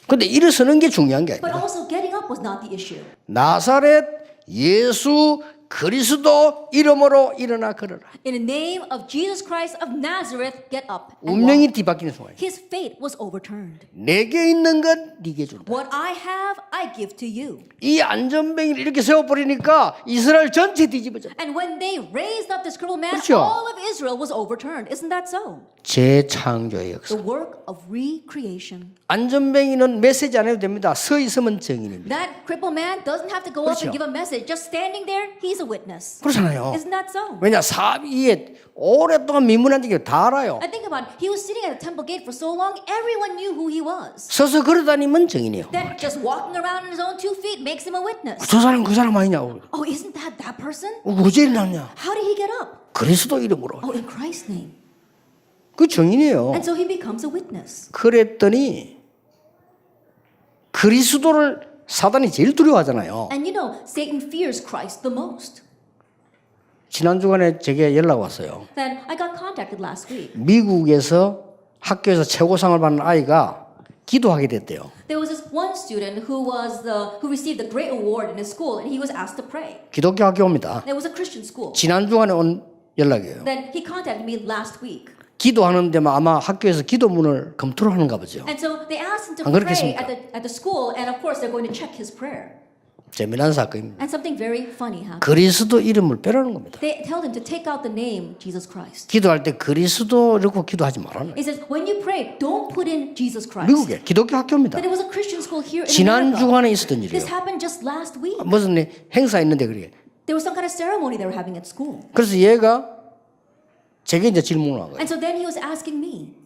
근데 일어서는 게 중요한 게 But 아닙니다. also getting up was not the issue. 나사렛 예수 그리스도 이름으로 일어나 걸어라. In the name of Jesus Christ of Nazareth, get up and 운명이 walk. 뒤바뀌는 순간이에요. His fate was overturned. 내게 있는 건 네게 준다. What I have, I give to you. 이 안전뱅이를 이렇게 세워버리니까 이스라엘 전체 뒤집어져. And when they raised up this crippled man, 그렇죠. all of Israel was overturned. Isn't that so? 재창조의 역사. The work of recreation. 안전뱅이는 메시지 안 해도 됩니다. 서 있으면 증인입니다. That crippled man doesn't have to go up 그렇죠. and give a message. Just standing there, he's a witness. 그렇잖아요. Isn't that so? 왜냐 사비에 오랫동안 미문한 게 다 알아요. And think about it. He was sitting at the temple gate for so long, everyone knew who he was. 서서 걸어다니면 증인이에요. Then just walking around on his own 2 feet makes him a witness. 저 사람 그 사람 아니냐고. Oh, isn't that person? 어제 일어났냐? How did he get up? 그리스도 이름으로. Oh, in Christ's name. 그 증인이에요. And so he becomes a witness. 그랬더니 그리스도를 사단이 제일 두려워하잖아요. And you know, Satan fears Christ the most. 지난 주간에 제게 연락 왔어요. Then I got contacted last week. 미국에서 학교에서 최고상을 받는 아이가 기도하게 됐대요. There was this one student who received the great award in his school, and he was asked to pray. 기독교 학교입니다. It was a Christian school. 지난 주간에 온 연락이에요. Then he contacted me last week. 기도하는데만 아마 학교에서 기도문을 검토를 하는가 보죠. And so they asked him to 안 pray 그렇겠습니까? at the school, and of course they're going to check his prayer. 재미난 사건입니다. And something very funny happened. 그리스도 이름을 빼라는 겁니다. They told him to take out the name Jesus Christ. 기도할 때 그리스도 이러고 기도하지 말라는 He says, when you pray, don't put in Jesus Christ. 미국에 기독교 학교입니다. But it was a Christian school here in 지난 America. 주간에 있었던 일이에요. This happened just last week. 무슨 행사 있는데 그래. There was some kind of ceremony they were having at school. 그래서 얘가 제게 이제 질문을 한 거예요. And so then he was asking me,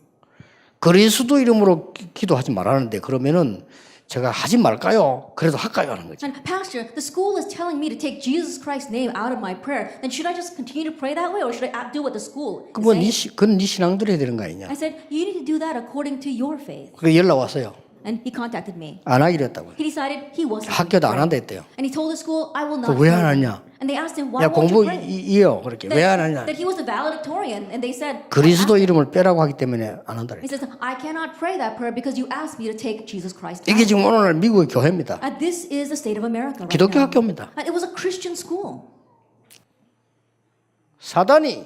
그리스도 이름으로 기도하지 말라는데 그러면은 제가 하지 말까요? 그래도 할까요? 하는 거죠. and Pastor, the school is telling me to take Jesus Christ's name out of my prayer. Then should I just continue to pray that way, or should I do what the school is 그건 saying? 그건 네 신앙대로 해야 되는 거 아니냐? I said, you need to do that according to your faith. 그 연락 왔어요. And he contacted me. 안 하기로 했다고요. He decided he wasn't. 학교도 안 going 한다 to pray. 했대요. And he told the school, I will not. 그 왜 안 pray." 하냐? And they asked him, why 야 won't 공부 you pray? 이요 그렇게 왜 안 하냐? That he was a valedictorian, and they said, 그리스도 이름을 빼라고 하기 때문에 안 한다. he says, I cannot pray that prayer because you asked me to take Jesus Christ 이게 out. 지금 오늘날 미국의 교회입니다. And this is the state of America right 기독교 now. 학교입니다. And it was a Christian school. 사단이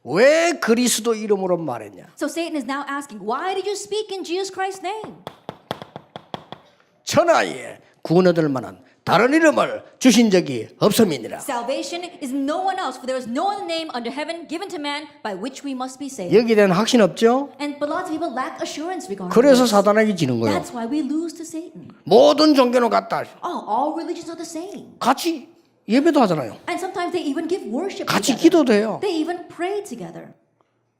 왜 그리스도 이름으로 말했냐? So Satan is now asking, why did you speak in Jesus Christ's name? 천하에 구원 얻을 만한 다른 이름을 주신 적이 없음이니라. Salvation is no one else, for there is no other name under heaven given to man by which we must be saved. 여기에 대한 확신 없죠? But lots of people lack assurance regarding 그래서 this. 사단에게 지는 거예요. That's why we lose to Satan. 모든 종교는 같다. Oh, all religions are the same. 같이 예배도 하잖아요. And sometimes they even give worship 같이 together. 기도도 해요. They even pray together.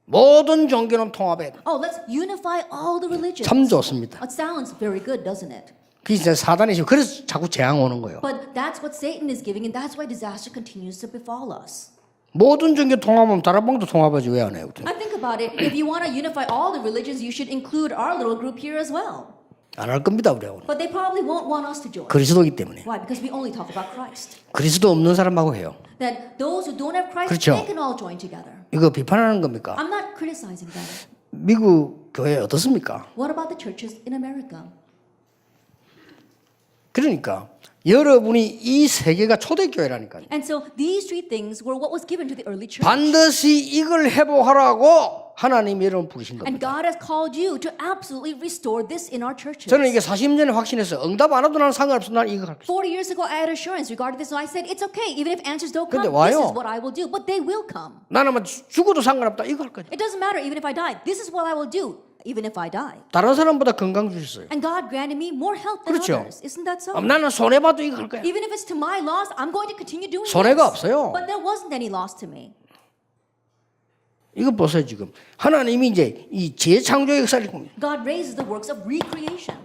모든 종교는 통합해야 돼. Oh, let's unify all the religions. 참 좋습니다. It sounds very good, doesn't it? 그게 진짜 사단이 지금 그래서 자꾸 재앙 오는 거예요. But that's what Satan is giving, and that's why disaster continues to befall us. 모든 종교 통합하면 다락방도 통합하지 왜 안 해요? I think about it. If you want to unify all the religions, you should include our little group here as well. 안 할 겁니다, 우리하고는. But they probably won't want us to join. 그리스도이기 때문에. Why? Because we only talk about Christ. 그리스도 없는 사람하고 해요. That those who don't have Christ, 그렇죠. they can all join together. 이거 비판하는 겁니까? I'm not criticizing that. 미국 교회 어떻습니까? What about the churches in America? 그러니까 여러분이 이 세계가 초대교회라니까요. And so these three things were what was given to the early church. 반드시 이걸 회복하라고 하나님이 여러분 부르신 And 겁니다. God has called you to absolutely restore this in our churches. 저는 이게 40년에 확신했어요. 응답 안 해도 나는 상관없어. 난 이거 할게. 40 years ago, I had assurance regarding this, so I said, it's okay, even if answers don't come, 근데 this 와요. is what I will do. But they will come. 나는 뭐 죽어도 상관없다. 이거 할 거야. It doesn't matter, even if I die. This is what I will do, even if I die. 다른 사람보다 건강 주셨어요. And God granted me more health than 그렇죠. others. Isn't that so? 나는 손해 봐도 이거 할 거야. Even if it's to my loss, I'm going to continue doing 손해가 this. 없어요. But there wasn't any loss to me. 이거 보세요 지금. 하나님이 이제 이 재창조의 역사를 봅니다. God raises the works of recreation.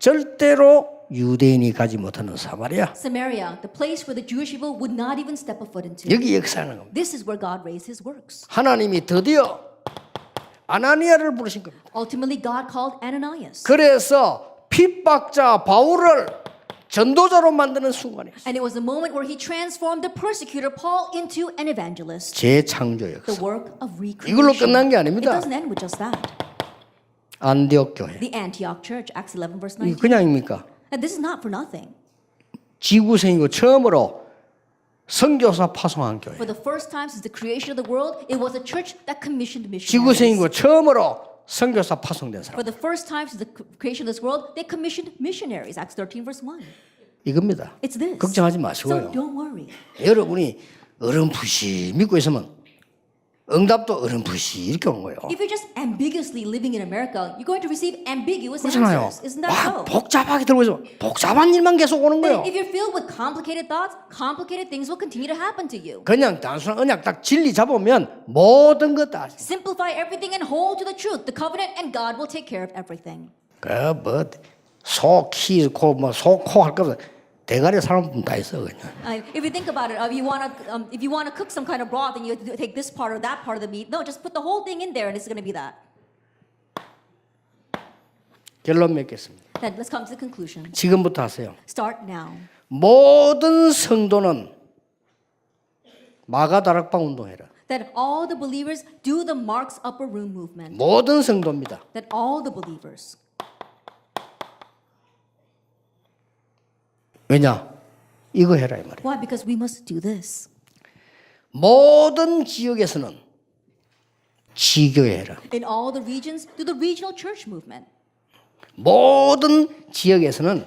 절대로 유대인이 가지 못하는 사마리아. Samaria, the place where the Jewish people would not even step a foot into. 여기 역사하는 겁니다. This is where God raised his works. 하나님이 드디어 아나니아를 부르신 겁니다. Ultimately, God called Ananias. 그래서 핍박자 바울을 전도자로 만드는 순간이에요. And it was the moment where he transformed the persecutor Paul into an evangelist. 재창조 The 역사. work of recreation. 이걸로 끝난 게 It 아닙니다. doesn't end with just that. 안디옥 교회. The Antioch church, Acts 11 verse 이게 19. 그냥입니까? And this is not for nothing. 지구생이고 처음으로 선교사 파송한 교회. For the first time since the creation of the world, it was a church that commissioned missionaries. 지구생이고 처음으로 선교사 파송된 사람. For the first time since the creation of this world, they commissioned missionaries. Acts 13 verse 1. 이겁니다. It's this. 걱정하지 So 마시고요. don't worry. 여러분이 어렴풋이 믿고 있으면 응답도 어렴풋이 이렇게 오는 거예요. If you're just ambiguously living in America, you're going to receive ambiguous 그렇잖아요. answers. Isn't that 와, so? 복잡하게 들고 있어. 복잡한 일만 계속 오는 거예요. If you're filled with complicated thoughts, complicated things will continue to happen to you. 그냥 단순한 언약 딱 진리 잡으면 모든 것 다. Simplify everything and hold to the truth, the covenant, and God will take care of everything. 그뭐 소키고 뭐 소코 할 거면 대가리 사람 다 있어 그냥. If you think about it, if you want to cook some kind of broth and you take this part or that part of the meat, no, just put the whole thing in there and it's going to be that. 결론 맺겠습니다. Then let's come to the conclusion. 지금부터 하세요. Start now. 모든 성도는 마가 다락방 운동해라. That all the believers do the Mark's Upper Room movement. 모든 성도입니다. That all the believers. 왜냐? 이거 해라 이 말이에요. Why? Because we must do this. 모든 지역에서는 지교회 해라. In all the regions, do the regional church movement. 모든 지역에서는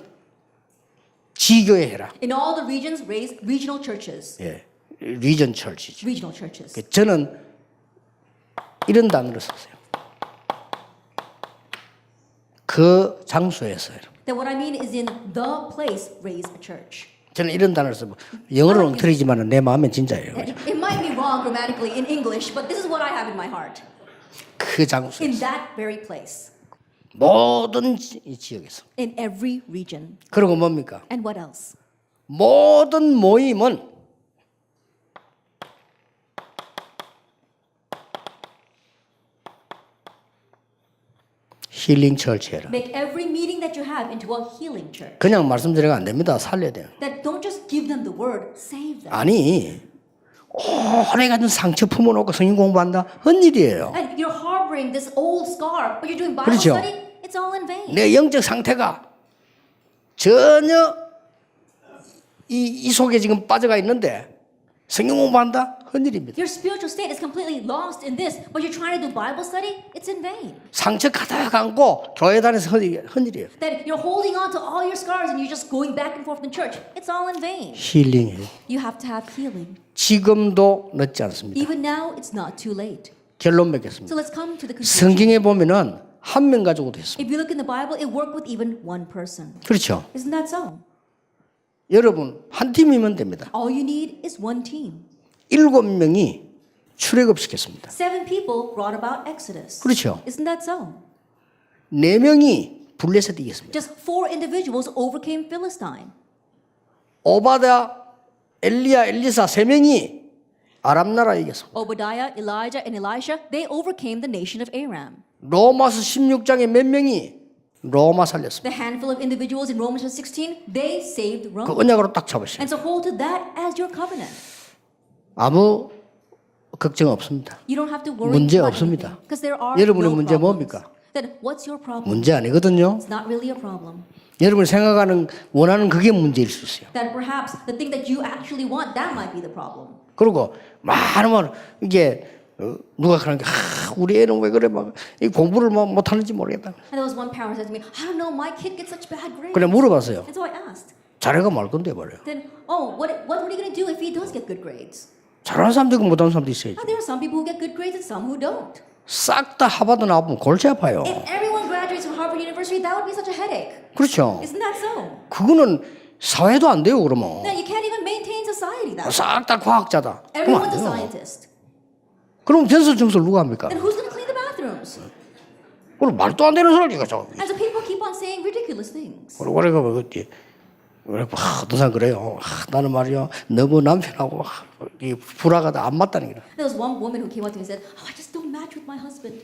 지교회 해라. In all the regions, raise regional churches. 예, 리전 철치죠. Regional churches. 저는 이런 단어를 썼어요. 그 장소에서요. That what I mean is in the place, raise a church. 저는 이런 단어를 쓰고 영어로는 엉터리지만 내 마음엔 진짜예요. It might be wrong grammatically in English, but this is what I have in my heart. 그 장소에 In that very place. 모든 이 지역에서. In every region. 그리고 뭡니까? And what else? 모든 모임은 힐링 철치해라. Make every meeting that you have into a healing church. 그냥 말씀드리면 안 됩니다. 살려야 돼요. That don't just give them the word, save them. 아니 오래 가진 상처 품어놓고 성경 공부한다? 헛일이에요. And you're harboring this old scar, but you're doing Bible 그렇죠. study, it's all in vain. 내 영적 상태가 전혀 이 속에 지금 빠져가 있는데 성경 공부한다? 헛일입니다. Your spiritual state is completely lost in this, but you're trying to do Bible study, it's in vain. 상처 가득 안고 교회 다니면서 헛일이에요. That you're holding on to all your scars and you're just going back and forth in church, it's all in vain. 힐링해요. You have to have healing. 지금도 늦지 않습니다. Even now, it's not too late. 결론 맺겠습니다. So let's come to the conclusion. 성경에 보면은 한 명 가지고도 했습니다. If you look in the Bible, it worked with even one person. 그렇죠. Isn't that so? 여러분 한 팀이면 됩니다. All you need is one team. 7명이 출애굽시켰습니다. 7 people brought about Exodus. 그렇죠. Isn't that so? 4명이 블레셋 이겼습니다. Just 4 individuals overcame Philistine. 오바다, 엘리야, 엘리사 3명이 아람 나라 이겼습니다. Obadiah, Elijah, and Elisha, they overcame the nation of Aram. 로마서 16장에 몇 명이 로마 살렸습니다. The handful of individuals in Romans 16, they saved 그 Rome. 언약으로 딱 잡으시죠. And so hold to that as your covenant. 아무 걱정 없습니다. You don't have to worry 문제 about 없습니다. because there are 여러분의 no 문제 problems. 뭡니까? Then what's your problem? 문제 아니거든요. It's not really a problem. 여러분이 생각하는 원하는 그게 문제일 수 있어요. That perhaps the thing that you actually want, that might be the problem. 그리고 많으면 이게 누가 그러는 게 우리 애는 왜 그래 막 이 공부를 뭐 못하는지 모르겠다. And there was one parent said to me, I don't know, my kid gets such bad grades. 그래 물어봤어요. And so I asked, 잘해가 말 건데 말이에요. then, oh, what are you going to do if he does get good grades? 잘하는 사람도 있고 못하는 사람도 있어야지. There are some people who get good grades and some who don't. 싹 다 하버드 나오면 골치 아파요. If everyone graduates from Harvard University, that would be such a headache. 그렇죠. Isn't that so? 그거는 사회도 안 돼요 그러면. Then you can't even maintain society that way. 싹 다 과학자다. 그럼 안 Everyone's a 돼요. scientist. 그럼 변수 점수를 누가 합니까? Then who's going to clean the bathrooms? 그럼 말도 안 되는 소리가 저. And so people keep on saying ridiculous things. 우리가 뭐겠지? 그래 어떤 사람 그래요. 나는 말이야 너무 남편하고 이 불화가 안 맞다는 게. There was one woman who came up to me and said, oh, I just don't match with my husband.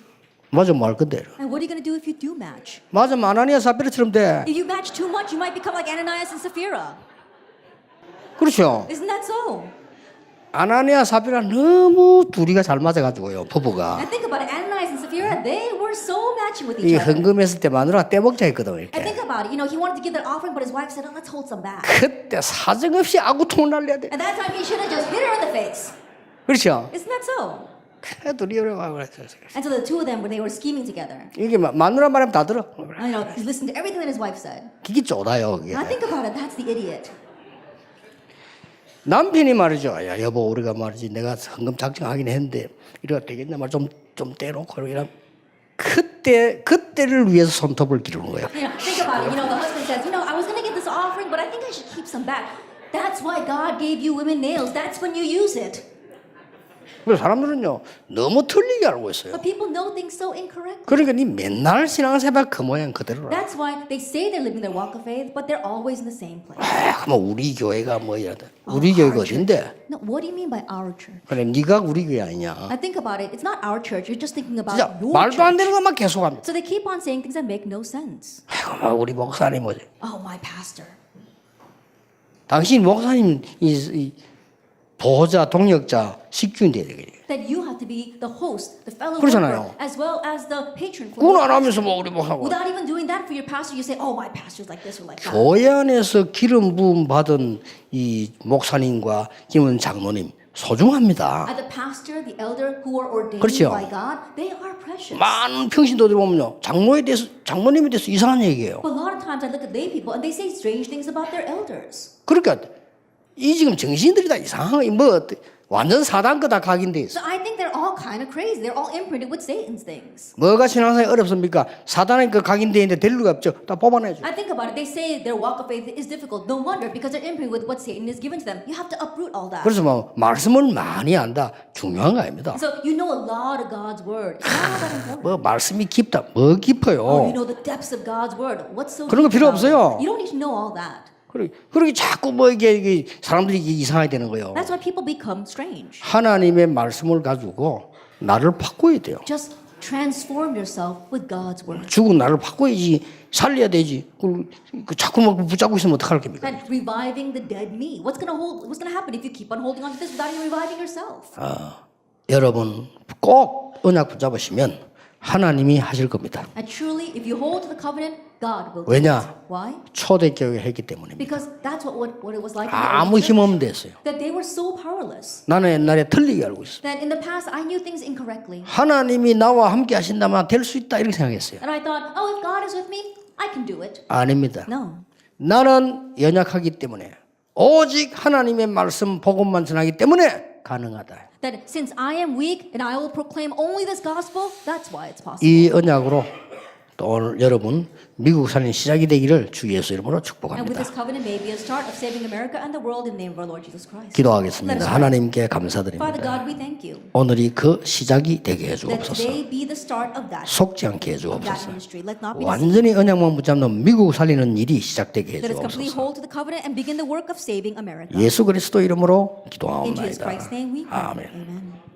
맞아 말 그대로. And what are you going to do if you do match? 맞아 아나니아 사피라처럼 돼. If you match too much, you might become like Ananias and Sapphira. 그렇죠. Isn't that so? 아나니아 사피라 너무 둘이가 잘 맞아가지고요 부부가. And think about it, Ananias and Sapphira, they were so matching with 이 each other. 헌금했을 때 마누라 떼먹자 했거든 And 이렇게. think about it, you know, he wanted to give their offering, but his wife said, oh, let's hold some back. 그때 사정없이 아구통을 날려야 돼. At that time, he should have just hit her in the face. 그렇죠. Isn't that so? 그 둘이 이러고 그랬어요. And so the two of them, they were scheming together. 이게 마누라 말하면 다 들어. And, you know, he listened to everything that his wife said. 기기 쪼다요 그게. Now think about it, that's the idiot. 남편이 말이죠. 야 여보 우리가 말이지 내가 헌금 작정하긴 했는데 이래가 되겠냐 말 좀 떼놓고 이런 그때를 위해서 손톱을 기르는 거예요. You know, think about it. You know, the husband says, you know, I was going to give this offering, but I think I should keep some back. That's why God gave you women nails. That's when you use it. 그래서 사람들은요 너무 틀리게 알고 있어요. But people know things so incorrectly. 그러니까 니 맨날 신앙생활 그 모양 그대로라. That's why they say they're living their walk of faith, but they're always in the same place. 그러면 우리 교회가 뭐야? 우리 교회가 어딘데? No, what do you mean by our church? 그래 네가 우리 교회 아니냐? I think about it. It's not our church. You're just thinking about 진짜 your 말도 안 되는 church. 것만 계속합니다. So they keep on saying things that make no sense. 아이고 막 우리 목사님 뭐지? Oh, my pastor. 당신 목사님 이 보호자, 동역자, 식주인 돼야 되겠네. That you have to be the host, the fellow 그러잖아요. worker, as well as the patron. For 그건 your 안 하면서 pastor. 뭐 우리 목사고. Without even doing that for your pastor, you say, "Oh, my pastor's like this or like that." 교회 안에서 기름 부음 받은 이 목사님과 김은 장로님 소중합니다. And the pastor, the elder who are ordained 그렇죠. by God, they are precious. 많은 평신도들 보면요 장로님에 대해서 이상한 얘기예요. But a lot of times I look at lay people and they say strange things about their elders. 그러니까 이 지금 정신들이 다 이상한 뭐 완전 사단 거다 각인돼 있어. So I think they're all kind of crazy. They're all imprinted with Satan's things. 뭐가 신앙생활이 어렵습니까? 사단의 그 각인돼 있는데 될 리가 없죠. 다 뽑아내죠. I think about it. They say their walk of faith is difficult. No wonder because they're imprinted with what Satan has given to them. You have to uproot all that. 그래서 뭐 말씀을 많이 안다 중요한 거 아닙니다. So you know a lot of God's word. It's not that important. 뭐 말씀이 깊다, 뭐 깊어요. Oh, you know the depths of God's word. What's so 그런 거 deep 필요 about it? 없어요. You don't need to know all that. 그러게 자꾸 뭐 이게 사람들이 이상하게 되는 거예요. That's why people become strange. 하나님의 말씀을 가지고 나를 바꿔야 돼요. Just transform yourself with God's word. 죽은 나를 바꿔야지 살려야 되지. 그 자꾸 막 붙잡고 있으면 어떡할 겁니까? And reviving the dead me. What's gonna happen if you keep on holding on to this without even reviving yourself? 여러분 꼭 언약 붙잡으시면 하나님이 하실 겁니다. And truly, if you hold to the covenant, God will do 왜냐? it. Why? 초대교회 했기 때문입니다. Because that's what it was like in the 아무 early 힘 church. 없는 데였어요. That they were so powerless. 나는 옛날에 틀리게 알고 있어. That in the past, I knew things incorrectly. 하나님이 나와 함께 하신다면 될 수 있다 이렇게 생각했어요. And I thought, oh, if God is with me, I can do it. 아닙니다. No. 나는 연약하기 때문에 오직 하나님의 말씀 복음만 전하기 때문에 가능하다. That since I am weak and I will proclaim only this gospel, that's why it's possible. 이 언약으로 또 오늘 여러분 미국 살인 시작이 되기를 주 예수 이름으로 And with 축복합니다. this covenant may be a start of saving America and the world in the name of our Lord Jesus Christ. 기도하겠습니다. 하나님께 Father 감사드립니다. God, we thank you 오늘이 그 시작이 되게 that 해주옵소서. today be the start of that 속지 않게 of that 해주옵소서. ministry. Let not be deceived. 완전히 언약만 붙잡는 미국 살리는 일이 시작되게 Let us completely 해주옵소서. hold to the covenant and begin the work of saving America. 예수 그리스도 이름으로 In Jesus 기도하옵나이다. Christ's name we pray. 아멘. Amen.